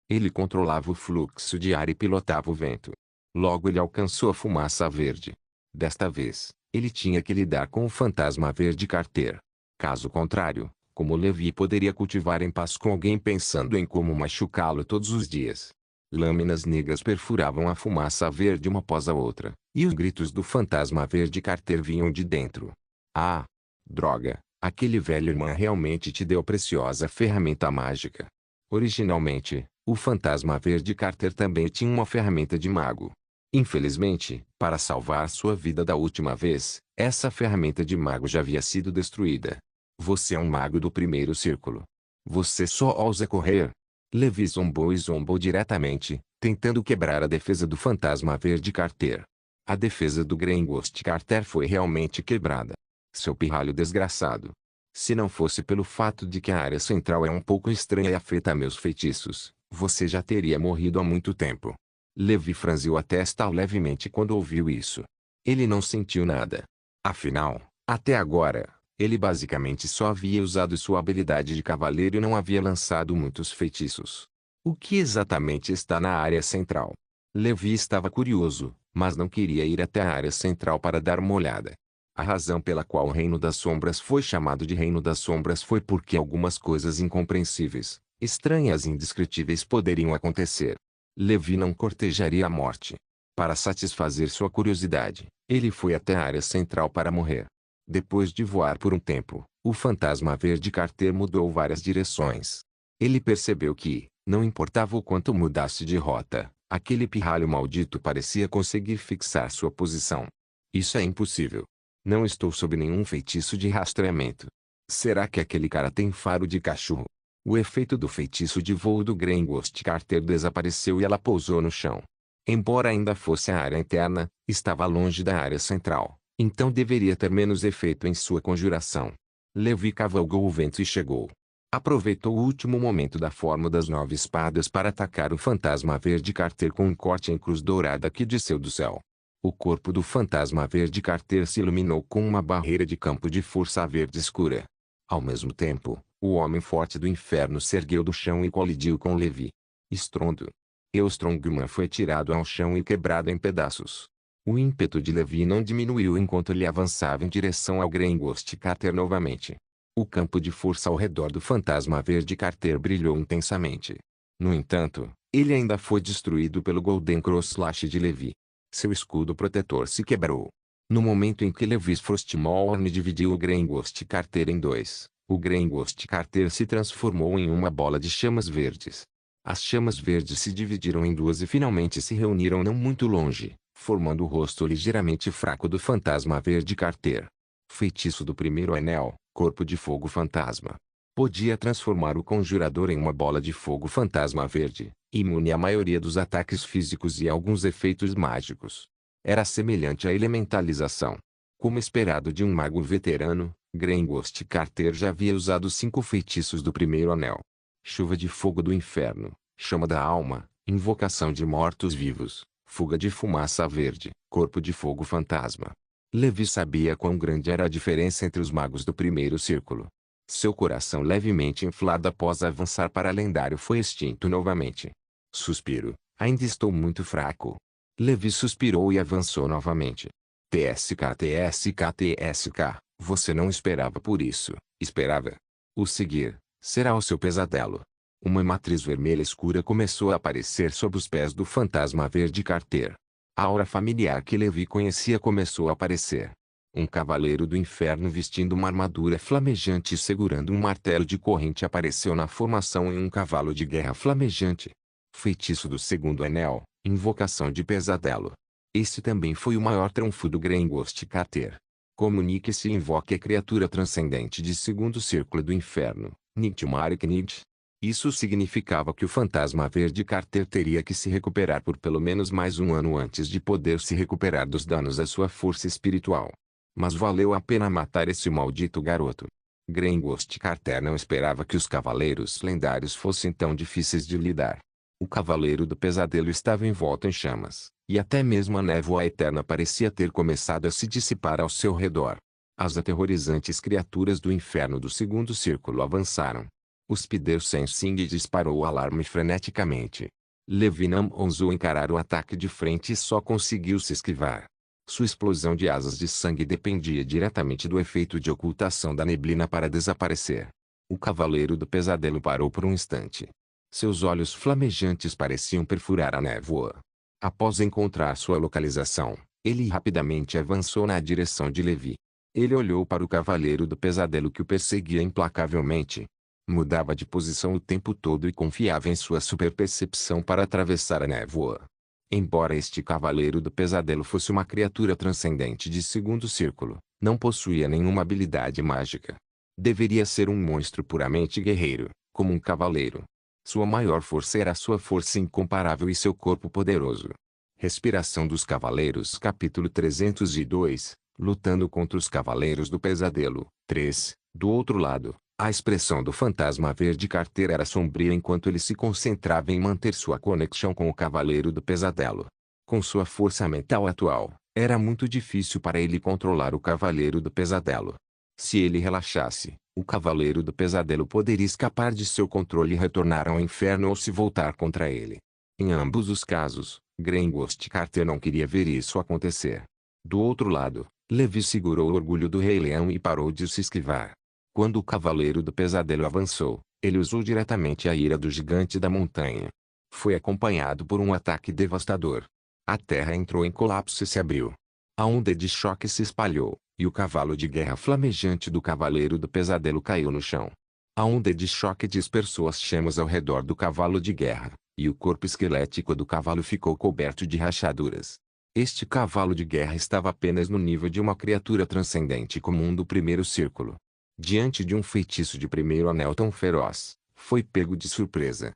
Ele controlava o fluxo de ar e pilotava o vento. Logo ele alcançou a fumaça verde. Desta vez, ele tinha que lidar com o fantasma verde Carter. Caso contrário, Como Levi poderia cultivar em paz com alguém pensando em como machucá-lo todos os dias? Lâminas negras perfuravam a fumaça verde uma após a outra, e os gritos do fantasma verde Carter vinham de dentro. Ah! Droga! Aquele velho irmão realmente te deu preciosa ferramenta mágica. Originalmente, o fantasma verde Carter também tinha uma ferramenta de mago. Infelizmente, para salvar sua vida da última vez, essa ferramenta de mago já havia sido destruída. Você é um mago do primeiro círculo. Você só ousa correr. Levi zombou e zombou diretamente, tentando quebrar a defesa do fantasma verde Carter. A defesa do Ghost Carter foi realmente quebrada. Seu pirralho desgraçado. Se não fosse pelo fato de que a área central é um pouco estranha e afeta meus feitiços, você já teria morrido há muito tempo. Levi franziu a testa levemente quando ouviu isso. Ele não sentiu nada. Afinal, até agora, ele basicamente só havia usado sua habilidade de cavaleiro e não havia lançado muitos feitiços. O que exatamente está na área central? Levi estava curioso, mas não queria ir até a área central para dar uma olhada. A razão pela qual o Reino das Sombras foi chamado de Reino das Sombras foi porque algumas coisas incompreensíveis, estranhas e indescritíveis poderiam acontecer. Levi não cortejaria a morte. Para satisfazer sua curiosidade, ele foi até a área central para morrer. Depois de voar por um tempo, o fantasma verde Carter mudou várias direções. Ele percebeu que, não importava o quanto mudasse de rota, aquele pirralho maldito parecia conseguir fixar sua posição. Isso é impossível. Não estou sob nenhum feitiço de rastreamento. Será que aquele cara tem faro de cachorro? O efeito do feitiço de voo do Ghost Carter desapareceu e ela pousou no chão. Embora ainda fosse a área interna, estava longe da área central, então deveria ter menos efeito em sua conjuração. Levi cavalgou o vento e chegou. Aproveitou o último momento da forma das 9 espadas para atacar o fantasma verde Carter com um corte em cruz dourada que desceu do céu. O corpo do fantasma verde Carter se iluminou com uma barreira de campo de força verde escura. Ao mesmo tempo, o homem forte do inferno se ergueu do chão e colidiu com Levi. Estrondo. Strongman foi tirado ao chão e quebrado em pedaços. O ímpeto de Levi não diminuiu enquanto ele avançava em direção ao Ghost Carter novamente. O campo de força ao redor do fantasma verde Carter brilhou intensamente. No entanto, ele ainda foi destruído pelo Golden Cross Slash de Levi. Seu escudo protetor se quebrou. No momento em que Levi's Frostmourne dividiu o Ghost Carter em dois, o Ghost Carter se transformou em uma bola de chamas verdes. As chamas verdes se dividiram em duas e finalmente se reuniram não muito longe, formando o rosto ligeiramente fraco do fantasma verde Carter. Feitiço do primeiro anel, corpo de fogo fantasma. Podia transformar o conjurador em uma bola de fogo fantasma verde, imune à maioria dos ataques físicos e alguns efeitos mágicos. Era semelhante à elementalização. Como esperado de um mago veterano, Ghost Carter já havia usado 5 feitiços do primeiro anel. Chuva de fogo do inferno, chama da alma, invocação de mortos-vivos, fuga de fumaça verde, corpo de fogo fantasma. Levi sabia quão grande era a diferença entre os magos do primeiro círculo. Seu coração levemente inflado após avançar para lendário foi extinto novamente. Suspiro. Ainda estou muito fraco. Levi suspirou e avançou novamente. TSK, TSK, TSK. Você não esperava por isso, esperava. O seguir será o seu pesadelo. Uma matriz vermelha escura começou a aparecer sob os pés do fantasma verde Carter. A aura familiar que Levi conhecia começou a aparecer. Um cavaleiro do inferno vestindo uma armadura flamejante e segurando um martelo de corrente apareceu na formação em um cavalo de guerra flamejante. Feitiço do segundo anel, invocação de pesadelo. Esse também foi o maior trunfo do Ghost Carter. Comunique-se e invoque a criatura transcendente de segundo círculo do inferno, Nightmare Knight. Isso significava que o fantasma verde Carter teria que se recuperar por pelo menos mais um ano antes de poder se recuperar dos danos à sua força espiritual. Mas valeu a pena matar esse maldito garoto. Ghost Carter não esperava que os cavaleiros lendários fossem tão difíceis de lidar. O cavaleiro do pesadelo estava envolto em chamas, e até mesmo a névoa eterna parecia ter começado a se dissipar ao seu redor. As aterrorizantes criaturas do inferno do segundo círculo avançaram. O Spider Sensing disparou o alarme freneticamente. Levi não ousou encarar o ataque de frente e só conseguiu se esquivar. Sua explosão de asas de sangue dependia diretamente do efeito de ocultação da neblina para desaparecer. O Cavaleiro do Pesadelo parou por um instante. Seus olhos flamejantes pareciam perfurar a névoa. Após encontrar sua localização, ele rapidamente avançou na direção de Levi. Ele olhou para o Cavaleiro do Pesadelo que o perseguia implacavelmente. Mudava de posição o tempo todo e confiava em sua superpercepção para atravessar a névoa. Embora este Cavaleiro do Pesadelo fosse uma criatura transcendente de segundo círculo, não possuía nenhuma habilidade mágica. Deveria ser um monstro puramente guerreiro, como um cavaleiro. Sua maior força era sua força incomparável e seu corpo poderoso. Respiração dos Cavaleiros Capítulo 302 Lutando contra os Cavaleiros do Pesadelo 3. Do outro lado, a expressão do fantasma verde carteira era sombria enquanto ele se concentrava em manter sua conexão com o Cavaleiro do Pesadelo. Com sua força mental atual, era muito difícil para ele controlar o Cavaleiro do Pesadelo. Se ele relaxasse, o Cavaleiro do Pesadelo poderia escapar de seu controle e retornar ao inferno ou se voltar contra ele. Em ambos os casos, Gringotts Carter não queria ver isso acontecer. Do outro lado, Levi segurou o orgulho do Rei Leão e parou de se esquivar. Quando o Cavaleiro do Pesadelo avançou, ele usou diretamente a ira do gigante da montanha. Foi acompanhado por um ataque devastador. A terra entrou em colapso e se abriu. A onda de choque se espalhou, e o cavalo de guerra flamejante do Cavaleiro do Pesadelo caiu no chão. A onda de choque dispersou as chamas ao redor do cavalo de guerra, e o corpo esquelético do cavalo ficou coberto de rachaduras. Este cavalo de guerra estava apenas no nível de uma criatura transcendente comum do primeiro círculo. Diante de um feitiço de primeiro anel tão feroz, foi pego de surpresa.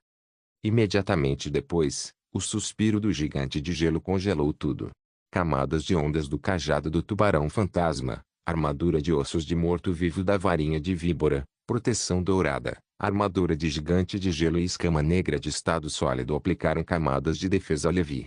Imediatamente depois, o suspiro do gigante de gelo congelou tudo. Camadas de ondas do cajado do tubarão fantasma, armadura de ossos de morto-vivo da varinha de víbora, proteção dourada, armadura de gigante de gelo e escama negra de estado sólido aplicaram camadas de defesa a Levi.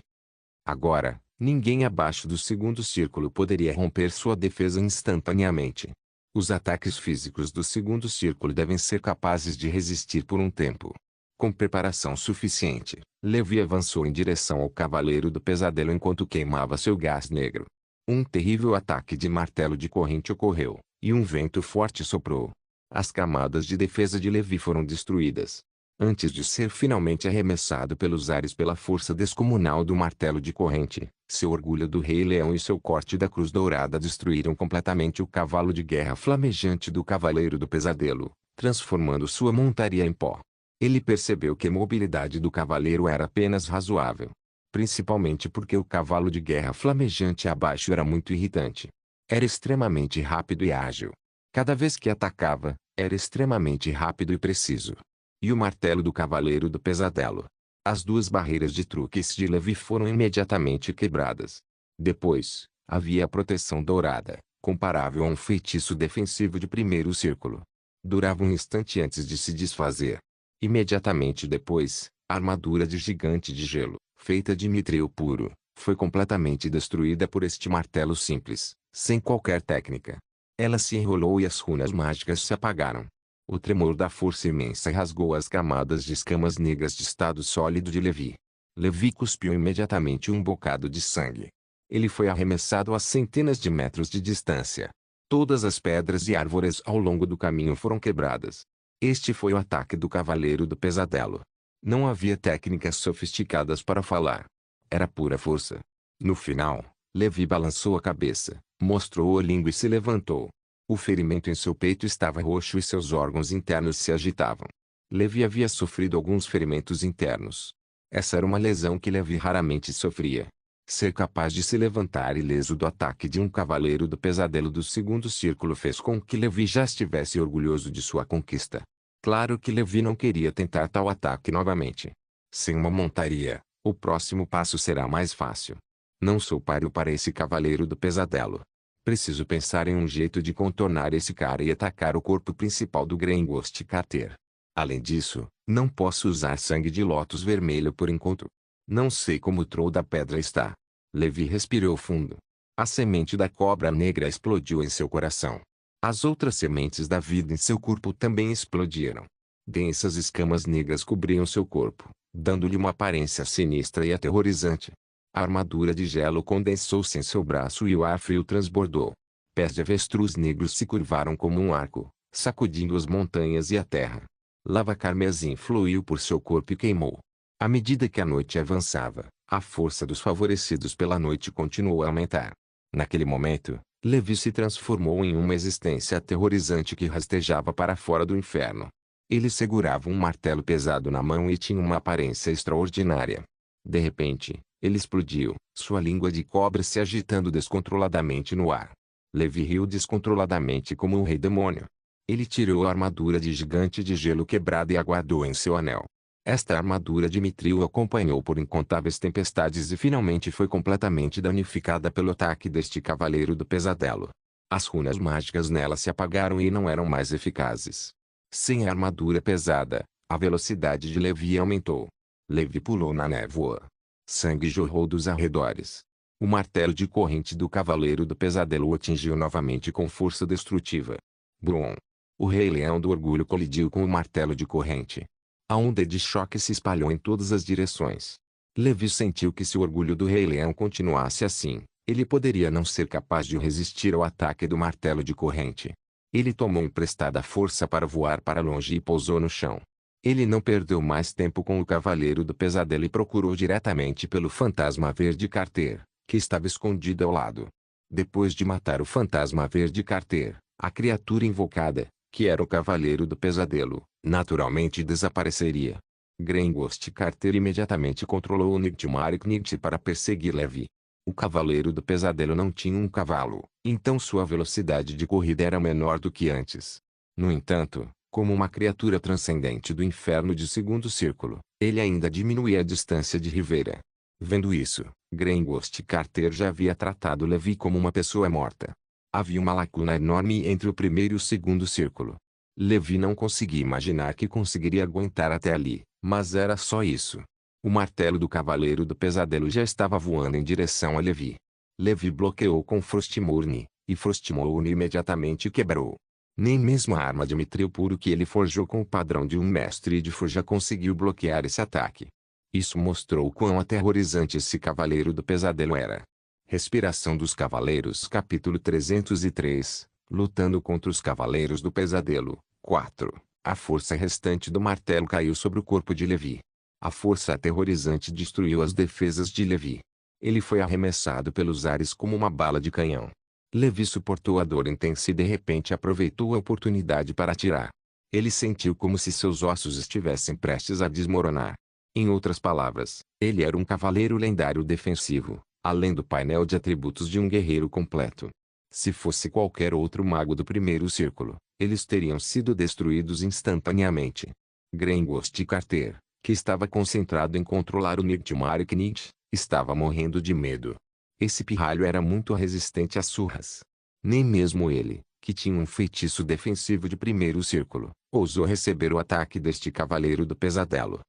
Agora, ninguém abaixo do segundo círculo poderia romper sua defesa instantaneamente. Os ataques físicos do segundo círculo devem ser capazes de resistir por um tempo. Com preparação suficiente, Levi avançou em direção ao Cavaleiro do Pesadelo enquanto queimava seu gás negro. Um terrível ataque de martelo de corrente ocorreu, e um vento forte soprou. As camadas de defesa de Levi foram destruídas. Antes de ser finalmente arremessado pelos ares pela força descomunal do martelo de corrente, seu orgulho do Rei Leão e seu corte da Cruz Dourada destruíram completamente o cavalo de guerra flamejante do Cavaleiro do Pesadelo, transformando sua montaria em pó. Ele percebeu que a mobilidade do cavaleiro era apenas razoável. Principalmente porque o cavalo de guerra flamejante abaixo era muito irritante. Era extremamente rápido e ágil. Cada vez que atacava, era extremamente rápido e preciso. E o martelo do Cavaleiro do Pesadelo. As duas barreiras de truques de Levi foram imediatamente quebradas. Depois, havia a proteção dourada, comparável a um feitiço defensivo de primeiro círculo. Durava um instante antes de se desfazer. Imediatamente depois, a armadura de gigante de gelo, feita de mitril puro, foi completamente destruída por este martelo simples, sem qualquer técnica. Ela se enrolou e as runas mágicas se apagaram. O tremor da força imensa rasgou as camadas de escamas negras de estado sólido de Levi. Levi cuspiu imediatamente um bocado de sangue. Ele foi arremessado a centenas de metros de distância. Todas as pedras e árvores ao longo do caminho foram quebradas. Este foi o ataque do Cavaleiro do Pesadelo. Não havia técnicas sofisticadas para falar. Era pura força. No final, Levi balançou a cabeça, mostrou a língua e se levantou. O ferimento em seu peito estava roxo e seus órgãos internos se agitavam. Levi havia sofrido alguns ferimentos internos. Essa era uma lesão que Levi raramente sofria. Ser capaz de se levantar ileso do ataque de um Cavaleiro do Pesadelo do segundo círculo fez com que Levi já estivesse orgulhoso de sua conquista. Claro que Levi não queria tentar tal ataque novamente. Sem uma montaria, o próximo passo será mais fácil. Não sou páreo para esse Cavaleiro do Pesadelo. Preciso pensar em um jeito de contornar esse cara e atacar o corpo principal do Gringotts Carter. Além disso, não posso usar sangue de lótus vermelho por enquanto. Não sei como o troll da pedra está. Levi respirou fundo. A semente da cobra negra explodiu em seu coração. As outras sementes da vida em seu corpo também explodiram. Densas escamas negras cobriam seu corpo, dando-lhe uma aparência sinistra e aterrorizante. A armadura de gelo condensou-se em seu braço e o ar frio transbordou. Pés de avestruz negros se curvaram como um arco, sacudindo as montanhas e a terra. Lava carmesim fluiu por seu corpo e queimou. À medida que a noite avançava, a força dos favorecidos pela noite continuou a aumentar. Naquele momento, Levi se transformou em uma existência aterrorizante que rastejava para fora do inferno. Ele segurava um martelo pesado na mão e tinha uma aparência extraordinária. De repente, ele explodiu, sua língua de cobra se agitando descontroladamente no ar. Levi riu descontroladamente como um rei demônio. Ele tirou a armadura de gigante de gelo quebrada e a guardou em seu anel. Esta armadura de Mithril o acompanhou por incontáveis tempestades e finalmente foi completamente danificada pelo ataque deste cavaleiro do pesadelo. As runas mágicas nela se apagaram e não eram mais eficazes. Sem a armadura pesada, a velocidade de Levi aumentou. Levi pulou na névoa. Sangue jorrou dos arredores. O martelo de corrente do cavaleiro do pesadelo o atingiu novamente com força destrutiva. Brum! O rei leão do orgulho colidiu com o martelo de corrente. A onda de choque se espalhou em todas as direções. Levi sentiu que se o orgulho do rei leão continuasse assim, ele poderia não ser capaz de resistir ao ataque do martelo de corrente. Ele tomou emprestada força para voar para longe e pousou no chão. Ele não perdeu mais tempo com o cavaleiro do pesadelo e procurou diretamente pelo fantasma verde Carter, que estava escondido ao lado. Depois de matar o fantasma verde Carter, a criatura invocada, que era o cavaleiro do pesadelo, naturalmente desapareceria. Grengost Carter imediatamente controlou o Nightmare Knight para perseguir Levi. O cavaleiro do pesadelo não tinha um cavalo, então sua velocidade de corrida era menor do que antes. No entanto, como uma criatura transcendente do inferno de segundo círculo, ele ainda diminuía a distância de Rivera. Vendo isso, Grengost Carter já havia tratado Levi como uma pessoa morta. Havia uma lacuna enorme entre o primeiro e o segundo círculo. Levi não conseguia imaginar que conseguiria aguentar até ali, mas era só isso. O martelo do cavaleiro do pesadelo já estava voando em direção a Levi. Levi bloqueou com Frostmourne, e Frostmourne imediatamente quebrou. Nem mesmo a arma de Mithril puro que ele forjou com o padrão de um mestre de forja conseguiu bloquear esse ataque. Isso mostrou quão aterrorizante esse cavaleiro do pesadelo era. Respiração dos Cavaleiros Capítulo 303 Lutando contra os Cavaleiros do Pesadelo 4. A força restante do martelo caiu sobre o corpo de Levi. A força aterrorizante destruiu as defesas de Levi. Ele foi arremessado pelos ares como uma bala de canhão. Levi suportou a dor intensa e de repente aproveitou a oportunidade para atirar. Ele sentiu como se seus ossos estivessem prestes a desmoronar. Em outras palavras, ele era um cavaleiro lendário defensivo, além do painel de atributos de um guerreiro completo. Se fosse qualquer outro mago do primeiro círculo, eles teriam sido destruídos instantaneamente. Grengost Carter, que estava concentrado em controlar o Nightmare Knight, estava morrendo de medo. Esse pirralho era muito resistente às surras. Nem mesmo ele, que tinha um feitiço defensivo de primeiro círculo, ousou receber o ataque deste cavaleiro do pesadelo.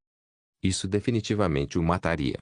Isso definitivamente o mataria.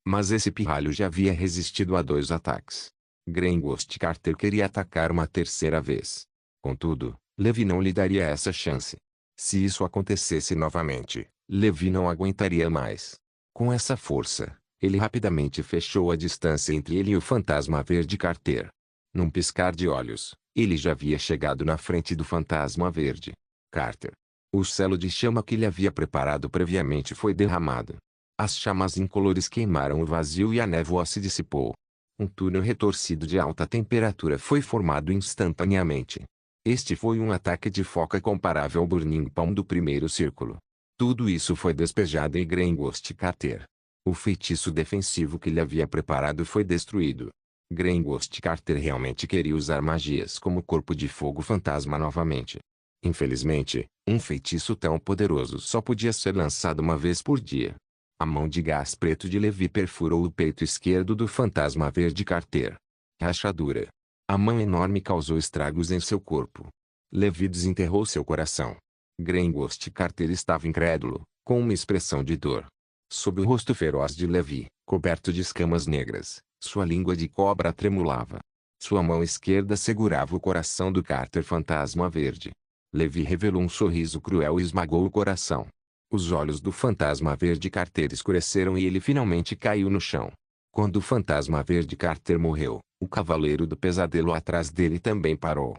Mas esse pirralho já havia resistido a 2 ataques. Grengost Carter queria atacar uma terceira vez. Contudo, Levi não lhe daria essa chance. Se isso acontecesse novamente, Levi não aguentaria mais. Com essa força, ele rapidamente fechou a distância entre ele e o fantasma verde Carter. Num piscar de olhos, ele já havia chegado na frente do fantasma verde. Carter. O selo de chama que ele havia preparado previamente foi derramado. As chamas incolores queimaram o vazio e a névoa se dissipou. Um túnel retorcido de alta temperatura foi formado instantaneamente. Este foi um ataque de foca comparável ao Burning Palm do primeiro círculo. Tudo isso foi despejado em Grengost Carter. O feitiço defensivo que ele havia preparado foi destruído. Grengost Carter realmente queria usar magias como Corpo de Fogo Fantasma novamente. Infelizmente, um feitiço tão poderoso só podia ser lançado uma vez por dia. A mão de gás preto de Levi perfurou o peito esquerdo do fantasma verde Carter. Rachadura. A mão enorme causou estragos em seu corpo. Levi desenterrou seu coração. Grengost Carter estava incrédulo, com uma expressão de dor. Sob o rosto feroz de Levi, coberto de escamas negras, sua língua de cobra tremulava. Sua mão esquerda segurava o coração do Carter fantasma verde. Levi revelou um sorriso cruel e esmagou o coração. Os olhos do fantasma verde Carter escureceram e ele finalmente caiu no chão. Quando o fantasma verde Carter morreu, o cavaleiro do pesadelo atrás dele também parou.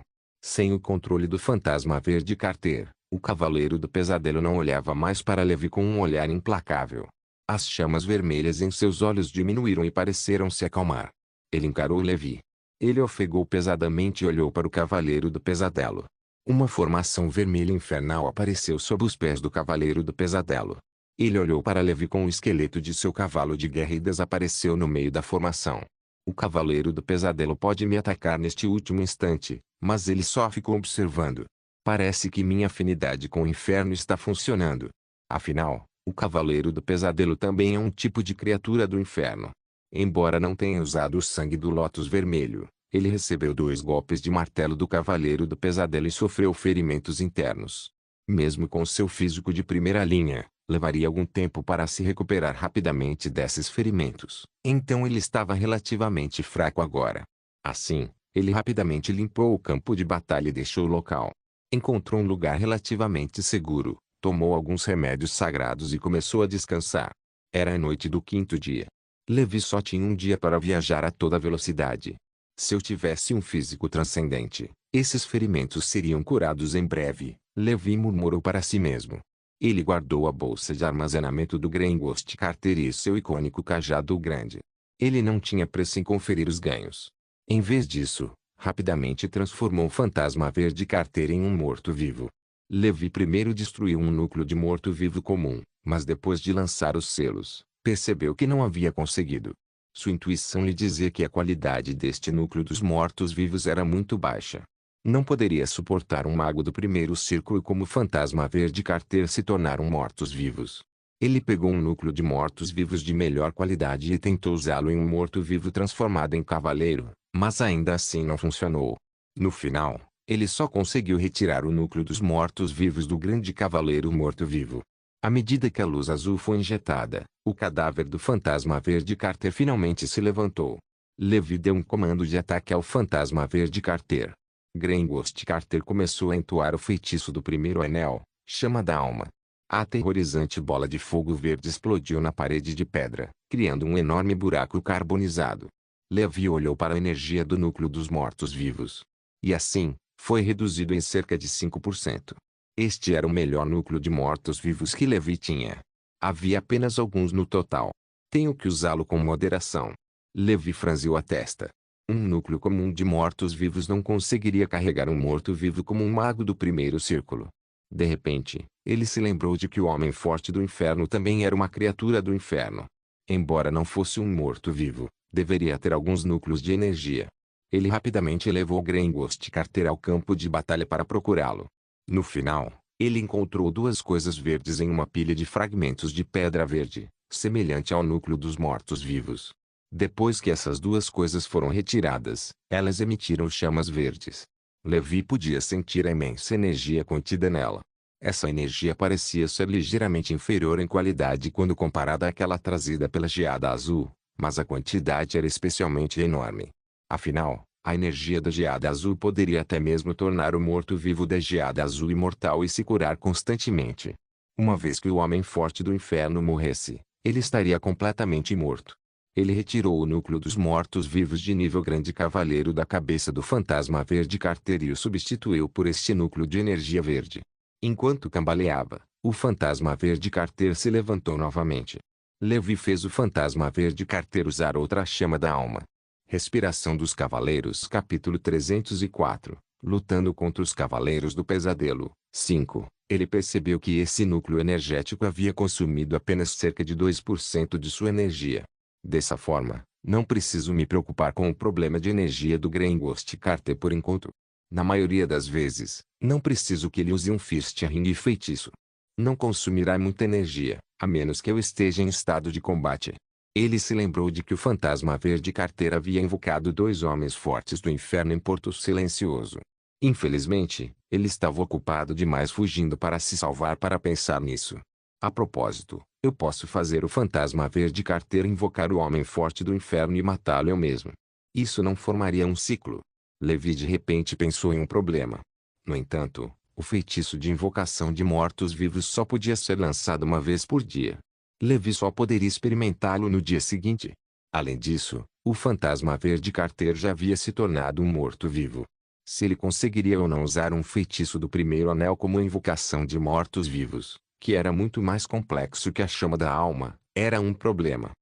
Sem o controle do fantasma verde Carter, o Cavaleiro do Pesadelo não olhava mais para Levi com um olhar implacável. As chamas vermelhas em seus olhos diminuíram e pareceram se acalmar. Ele encarou Levi. Ele ofegou pesadamente e olhou para o Cavaleiro do Pesadelo. Uma formação vermelha infernal apareceu sob os pés do Cavaleiro do Pesadelo. Ele olhou para Levi com o esqueleto de seu cavalo de guerra e desapareceu no meio da formação. O Cavaleiro do Pesadelo pode me atacar neste último instante, mas ele só ficou observando. Parece que minha afinidade com o inferno está funcionando. Afinal, o Cavaleiro do Pesadelo também é um tipo de criatura do inferno. Embora não tenha usado o sangue do Lótus Vermelho, ele recebeu 2 golpes de martelo do Cavaleiro do Pesadelo e sofreu ferimentos internos. Mesmo com seu físico de primeira linha, levaria algum tempo para se recuperar rapidamente desses ferimentos. Então ele estava relativamente fraco agora. Assim, ele rapidamente limpou o campo de batalha e deixou o local. Encontrou um lugar relativamente seguro, tomou alguns remédios sagrados e começou a descansar. Era a noite do 5º dia. Levi só tinha um dia para viajar a toda velocidade. Se eu tivesse um físico transcendente, esses ferimentos seriam curados em breve, Levi murmurou para si mesmo. Ele guardou a bolsa de armazenamento do Gringotts Carter e seu icônico cajado grande. Ele não tinha pressa em conferir os ganhos. Em vez disso, rapidamente transformou o fantasma verde Carter em um morto-vivo. Levi primeiro destruiu um núcleo de morto-vivo comum, mas depois de lançar os selos, percebeu que não havia conseguido. Sua intuição lhe dizia que a qualidade deste núcleo dos mortos-vivos era muito baixa. Não poderia suportar um mago do primeiro círculo como o fantasma verde Carter se tornar um mortos-vivos. Ele pegou um núcleo de mortos-vivos de melhor qualidade e tentou usá-lo em um morto-vivo transformado em cavaleiro, mas ainda assim não funcionou. No final, ele só conseguiu retirar o núcleo dos mortos-vivos do grande cavaleiro morto-vivo. À medida que a luz azul foi injetada, o cadáver do fantasma verde Carter finalmente se levantou. Levi deu um comando de ataque ao fantasma verde Carter. Gringotts Carter começou a entoar o feitiço do primeiro anel, chama da alma. A aterrorizante bola de fogo verde explodiu na parede de pedra, criando um enorme buraco carbonizado. Levi olhou para a energia do núcleo dos mortos-vivos. E assim, foi reduzido em cerca de 5%. Este era o melhor núcleo de mortos-vivos que Levi tinha. Havia apenas alguns no total. Tenho que usá-lo com moderação. Levi franziu a testa. Um núcleo comum de mortos-vivos não conseguiria carregar um morto-vivo como um mago do primeiro círculo. De repente, ele se lembrou de que o homem forte do inferno também era uma criatura do inferno. Embora não fosse um morto-vivo, deveria ter alguns núcleos de energia. Ele rapidamente levou Gringotts Carter ao campo de batalha para procurá-lo. No final, ele encontrou 2 coisas verdes em uma pilha de fragmentos de pedra verde, semelhante ao núcleo dos mortos-vivos. Depois que essas 2 coisas foram retiradas, elas emitiram chamas verdes. Levi podia sentir a imensa energia contida nela. Essa energia parecia ser ligeiramente inferior em qualidade quando comparada àquela trazida pela geada azul, mas a quantidade era especialmente enorme. Afinal, a energia da geada azul poderia até mesmo tornar o morto-vivo da geada azul imortal e se curar constantemente. Uma vez que o homem forte do inferno morresse, ele estaria completamente morto. Ele retirou o núcleo dos mortos-vivos de nível grande cavaleiro da cabeça do fantasma verde Carter e o substituiu por este núcleo de energia verde. Enquanto cambaleava, o fantasma verde Carter se levantou novamente. Levi fez o fantasma verde Carter usar outra chama da alma. Respiração dos Cavaleiros capítulo 304, lutando contra os Cavaleiros do Pesadelo. 5. Ele percebeu que esse núcleo energético havia consumido apenas cerca de 2% de sua energia. Dessa forma, não preciso me preocupar com o problema de energia do Gringotts Carter por enquanto. Na maioria das vezes, não preciso que ele use um Fist Ring feitiço. Não consumirá muita energia, a menos que eu esteja em estado de combate. Ele se lembrou de que o fantasma verde Carter havia invocado 2 homens fortes do inferno em Porto Silencioso. Infelizmente, ele estava ocupado demais fugindo para se salvar para pensar nisso. A propósito, eu posso fazer o fantasma verde Carter invocar o homem forte do inferno e matá-lo eu mesmo. Isso não formaria um ciclo. Levi de repente pensou em um problema. No entanto, o feitiço de invocação de mortos-vivos só podia ser lançado uma vez por dia. Levi só poderia experimentá-lo no dia seguinte. Além disso, o fantasma verde Carter já havia se tornado um morto-vivo. Se ele conseguiria ou não usar um feitiço do primeiro anel como invocação de mortos-vivos, que era muito mais complexo que a chama da alma, era um problema.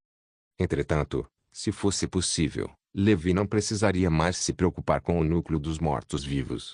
Entretanto, se fosse possível, Levi não precisaria mais se preocupar com o núcleo dos mortos-vivos.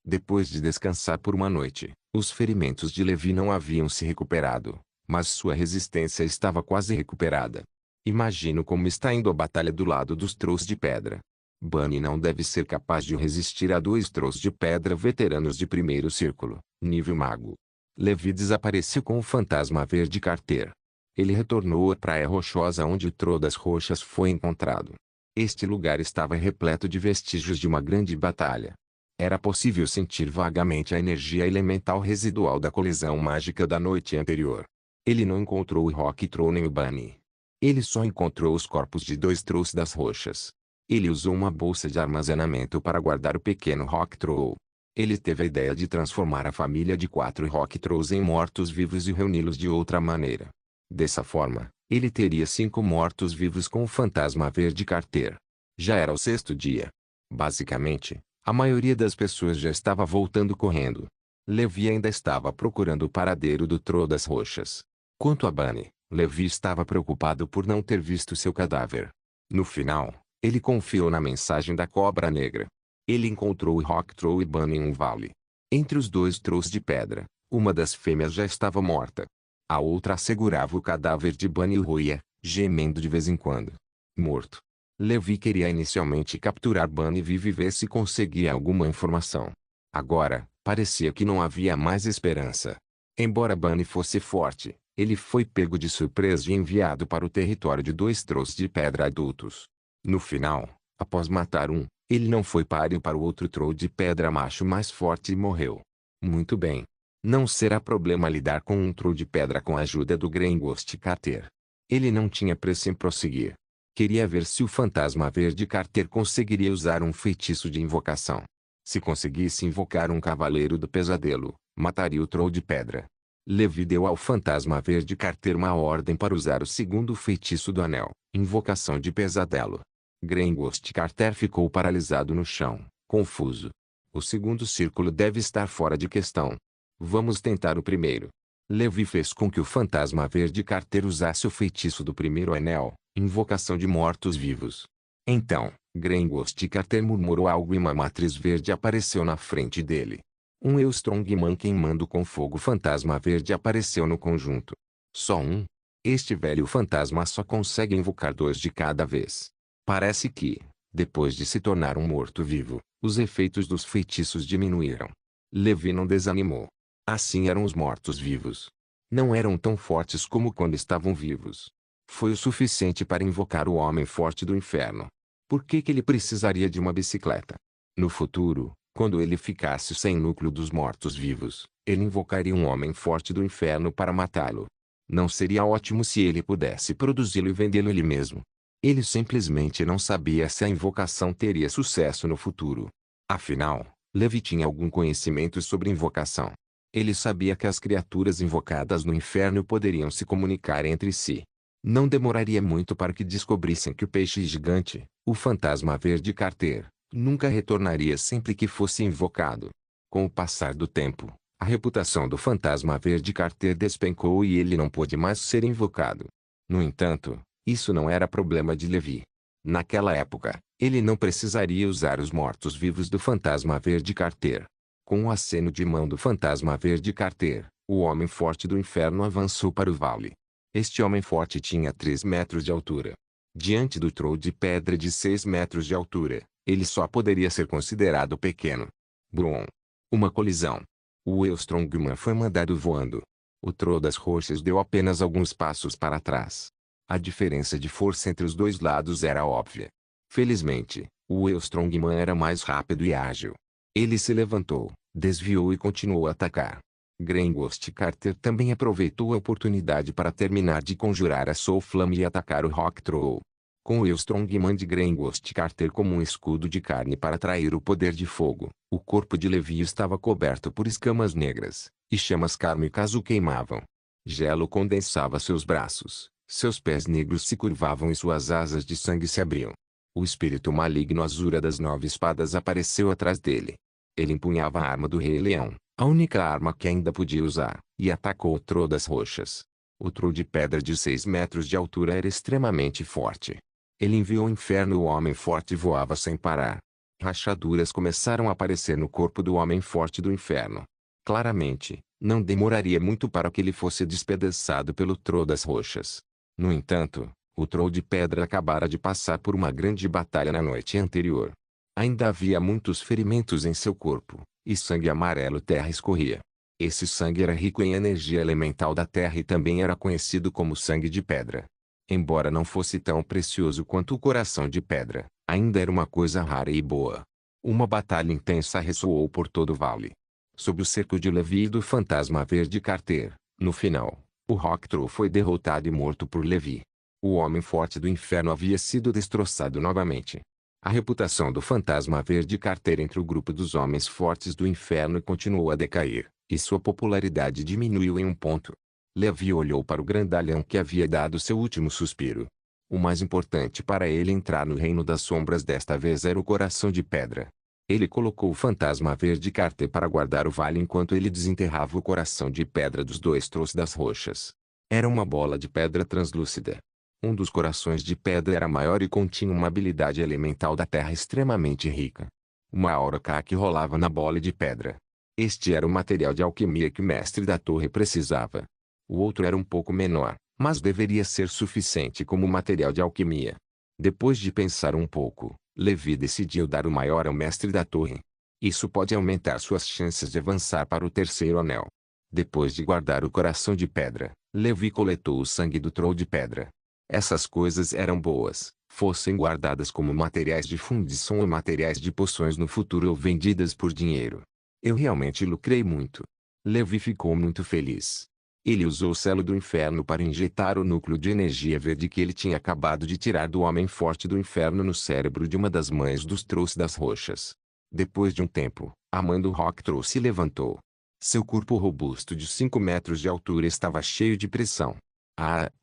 Depois de descansar por uma noite, os ferimentos de Levi não haviam se recuperado, mas sua resistência estava quase recuperada. Imagino como está indo a batalha do lado dos Trolls de Pedra. Bunny não deve ser capaz de resistir a 2 Trolls de Pedra veteranos de primeiro círculo, nível mago. Levi desapareceu com o fantasma verde Carter. Ele retornou à Praia Rochosa onde o Troll das Roxas foi encontrado. Este lugar estava repleto de vestígios de uma grande batalha. Era possível sentir vagamente a energia elemental residual da colisão mágica da noite anterior. Ele não encontrou o Rock Troll nem o Bunny. Ele só encontrou os corpos de 2 Trolls das Roxas. Ele usou uma bolsa de armazenamento para guardar o pequeno Rock Troll. Ele teve a ideia de transformar a família de 4 Rock Trolls em mortos-vivos e reuni-los de outra maneira. Dessa forma, ele teria 5 mortos-vivos com o fantasma verde Carter. Já era o 6º dia. Basicamente, a maioria das pessoas já estava voltando correndo. Levi ainda estava procurando o paradeiro do Troll das Roxas. Quanto a Bunny, Levi estava preocupado por não ter visto seu cadáver. No final, ele confiou na mensagem da Cobra Negra. Ele encontrou o Rock Troll e Bunny em um vale. Entre os 2 Trolls de pedra, uma das fêmeas já estava morta. A outra segurava o cadáver de Bunny e roía, gemendo de vez em quando. Morto. Levi queria inicialmente capturar Bunny vivo e ver se conseguia alguma informação. Agora, parecia que não havia mais esperança. Embora Bunny fosse forte, ele foi pego de surpresa e enviado para o território de 2 Trolls de pedra adultos. No final, após matar um, ele não foi páreo para o outro Troll de pedra macho mais forte e morreu. Muito bem. Não será problema lidar com um Troll de pedra com a ajuda do Gringotts Carter. Ele não tinha pressa em prosseguir. Queria ver se o fantasma verde Carter conseguiria usar um feitiço de invocação. Se conseguisse invocar um Cavaleiro do Pesadelo, mataria o Troll de pedra. Levi deu ao fantasma verde Carter uma ordem para usar o 2º feitiço do anel, invocação de pesadelo. Gringotts Carter ficou paralisado no chão, confuso. O 2º círculo deve estar fora de questão. Vamos tentar o primeiro. Levi fez com que o fantasma verde Carter usasse o feitiço do primeiro anel, invocação de mortos-vivos. Então, Gringotts Carter murmurou algo e uma matriz verde apareceu na frente dele. Um Strongman queimando com fogo fantasma verde apareceu no conjunto. Só um? Este velho fantasma só consegue invocar 2 de cada vez. Parece que, depois de se tornar um morto-vivo, os efeitos dos feitiços diminuíram. Levi não desanimou. Assim eram os mortos-vivos. Não eram tão fortes como quando estavam vivos. Foi o suficiente para invocar o homem forte do inferno. Por que ele precisaria de uma bicicleta? No futuro, quando ele ficasse sem núcleo dos mortos-vivos, ele invocaria um homem forte do inferno para matá-lo. Não seria ótimo se ele pudesse produzi-lo e vendê-lo ele mesmo? Ele simplesmente não sabia se a invocação teria sucesso no futuro. Afinal, Levi tinha algum conhecimento sobre invocação. Ele sabia que as criaturas invocadas no inferno poderiam se comunicar entre si. Não demoraria muito para que descobrissem que o peixe gigante, o fantasma verde Carter, nunca retornaria sempre que fosse invocado. Com o passar do tempo, a reputação do fantasma verde Carter despencou e ele não pôde mais ser invocado. No entanto, isso não era problema de Levi. Naquela época, ele não precisaria usar os mortos-vivos do fantasma verde Carter. Com o aceno de mão do fantasma verde Carter, o homem forte do inferno avançou para o vale. Este homem forte tinha 3 metros de altura. Diante do Troll de pedra de 6 metros de altura, ele só poderia ser considerado pequeno. Brum! Uma colisão. O Strongman foi mandado voando. O Troll das Roxas deu apenas alguns passos para trás. A diferença de força entre os 2 lados era óbvia. Felizmente, o Strongman era mais rápido e ágil. Ele se levantou, desviou e continuou a atacar. Gringotts Carter também aproveitou a oportunidade para terminar de conjurar a Soul Flame e atacar o Rock Troll. Com o Strongman de Gringotts Carter como um escudo de carne para atrair o poder de fogo, o corpo de Levi estava coberto por escamas negras, e chamas kármicas o queimavam. Gelo condensava seus braços, seus pés negros se curvavam e suas asas de sangue se abriam. O espírito maligno Azura das 9 espadas apareceu atrás dele. Ele empunhava a arma do Rei Leão, a única arma que ainda podia usar, e atacou o Troll das Rochas. O Troll de pedra de 6 metros de altura era extremamente forte. Ele enviou ao inferno o Homem Forte e voava sem parar. Rachaduras começaram a aparecer no corpo do Homem Forte do inferno. Claramente, não demoraria muito para que ele fosse despedaçado pelo Troll das Rochas. No entanto, o Troll de pedra acabara de passar por uma grande batalha na noite anterior. Ainda havia muitos ferimentos em seu corpo, e sangue amarelo terra escorria. Esse sangue era rico em energia elemental da terra e também era conhecido como sangue de pedra. Embora não fosse tão precioso quanto o coração de pedra, ainda era uma coisa rara e boa. Uma batalha intensa ressoou por todo o vale. Sob o cerco de Levi e do fantasma verde Carter, no final, o Rock Troll foi derrotado e morto por Levi. O Homem Forte do Inferno havia sido destroçado novamente. A reputação do fantasma verde Carter entre o grupo dos Homens Fortes do Inferno continuou a decair, e sua popularidade diminuiu em um ponto. Levi olhou para o grandalhão que havia dado seu último suspiro. O mais importante para ele entrar no reino das sombras desta vez era o coração de pedra. Ele colocou o fantasma verde Carter para guardar o vale enquanto ele desenterrava o coração de pedra dos 2 Trolls das Rochas. Era uma bola de pedra translúcida. Um dos corações de pedra era maior e continha uma habilidade elemental da terra extremamente rica. Uma aura que rolava na bola de pedra. Este era o material de alquimia que o mestre da torre precisava. O outro era um pouco menor, mas deveria ser suficiente como material de alquimia. Depois de pensar um pouco, Levi decidiu dar o maior ao mestre da torre. Isso pode aumentar suas chances de avançar para o terceiro anel. Depois de guardar o coração de pedra, Levi coletou o sangue do Troll de pedra. Essas coisas eram boas, fossem guardadas como materiais de fundição ou materiais de poções no futuro ou vendidas por dinheiro. Eu realmente lucrei muito. Levi ficou muito feliz. Ele usou o selo do inferno para injetar o núcleo de energia verde que ele tinha acabado de tirar do Homem Forte do Inferno no cérebro de uma das mães dos Trolls das Rochas. Depois de um tempo, a mãe do Rock Troll se levantou. Seu corpo robusto de 5 metros de altura estava cheio de pressão.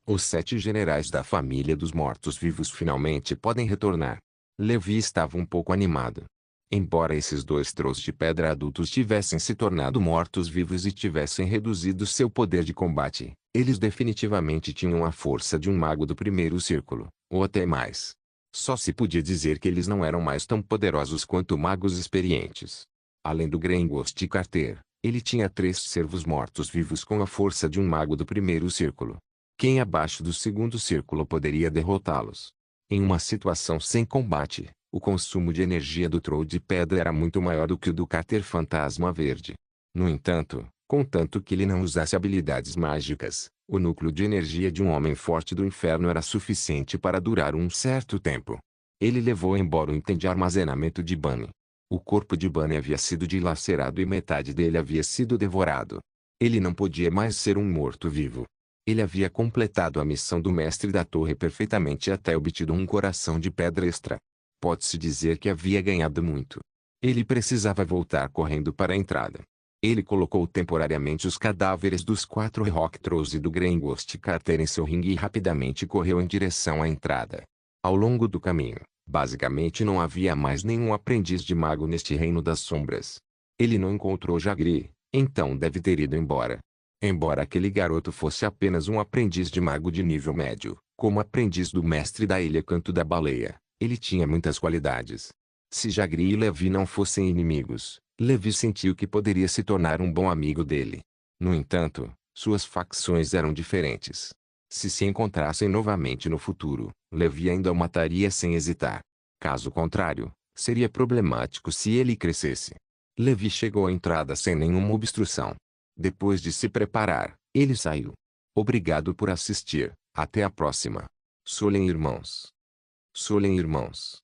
Os 7 generais da família dos mortos-vivos finalmente podem retornar. Levi estava um pouco animado. Embora esses 2 Trolls de pedra adultos tivessem se tornado mortos-vivos e tivessem reduzido seu poder de combate, eles definitivamente tinham a força de um mago do primeiro círculo, ou até mais. Só se podia dizer que eles não eram mais tão poderosos quanto magos experientes. Além do Grengost Carter, ele tinha 3 servos mortos-vivos com a força de um mago do primeiro círculo. Quem abaixo do segundo círculo poderia derrotá-los? Em uma situação sem combate, o consumo de energia do Troll de pedra era muito maior do que o do Carter Fantasma Verde. No entanto, contanto que ele não usasse habilidades mágicas, o núcleo de energia de um Homem Forte do Inferno era suficiente para durar um certo tempo. Ele levou embora o item de armazenamento de Bunny. O corpo de Bunny havia sido dilacerado e metade dele havia sido devorado. Ele não podia mais ser um morto-vivo. Ele havia completado a missão do mestre da torre perfeitamente e até obtido um coração de pedra extra. Pode-se dizer que havia ganhado muito. Ele precisava voltar correndo para a entrada. Ele colocou temporariamente os cadáveres dos 4 Rock Trolls e do Grengost Carter em seu ringue e rapidamente correu em direção à entrada. Ao longo do caminho, basicamente não havia mais nenhum aprendiz de mago neste reino das sombras. Ele não encontrou Jagri, então deve ter ido embora. Embora aquele garoto fosse apenas um aprendiz de mago de nível médio, como aprendiz do mestre da Ilha Canto da Baleia, ele tinha muitas qualidades. Se Jagri e Levi não fossem inimigos, Levi sentiu que poderia se tornar um bom amigo dele. No entanto, suas facções eram diferentes. Se encontrassem novamente no futuro, Levi ainda o mataria sem hesitar. Caso contrário, seria problemático se ele crescesse. Levi chegou à entrada sem nenhuma obstrução. Depois de se preparar, ele saiu. Obrigado por assistir. Até a próxima. Solen irmãos. Solen irmãos.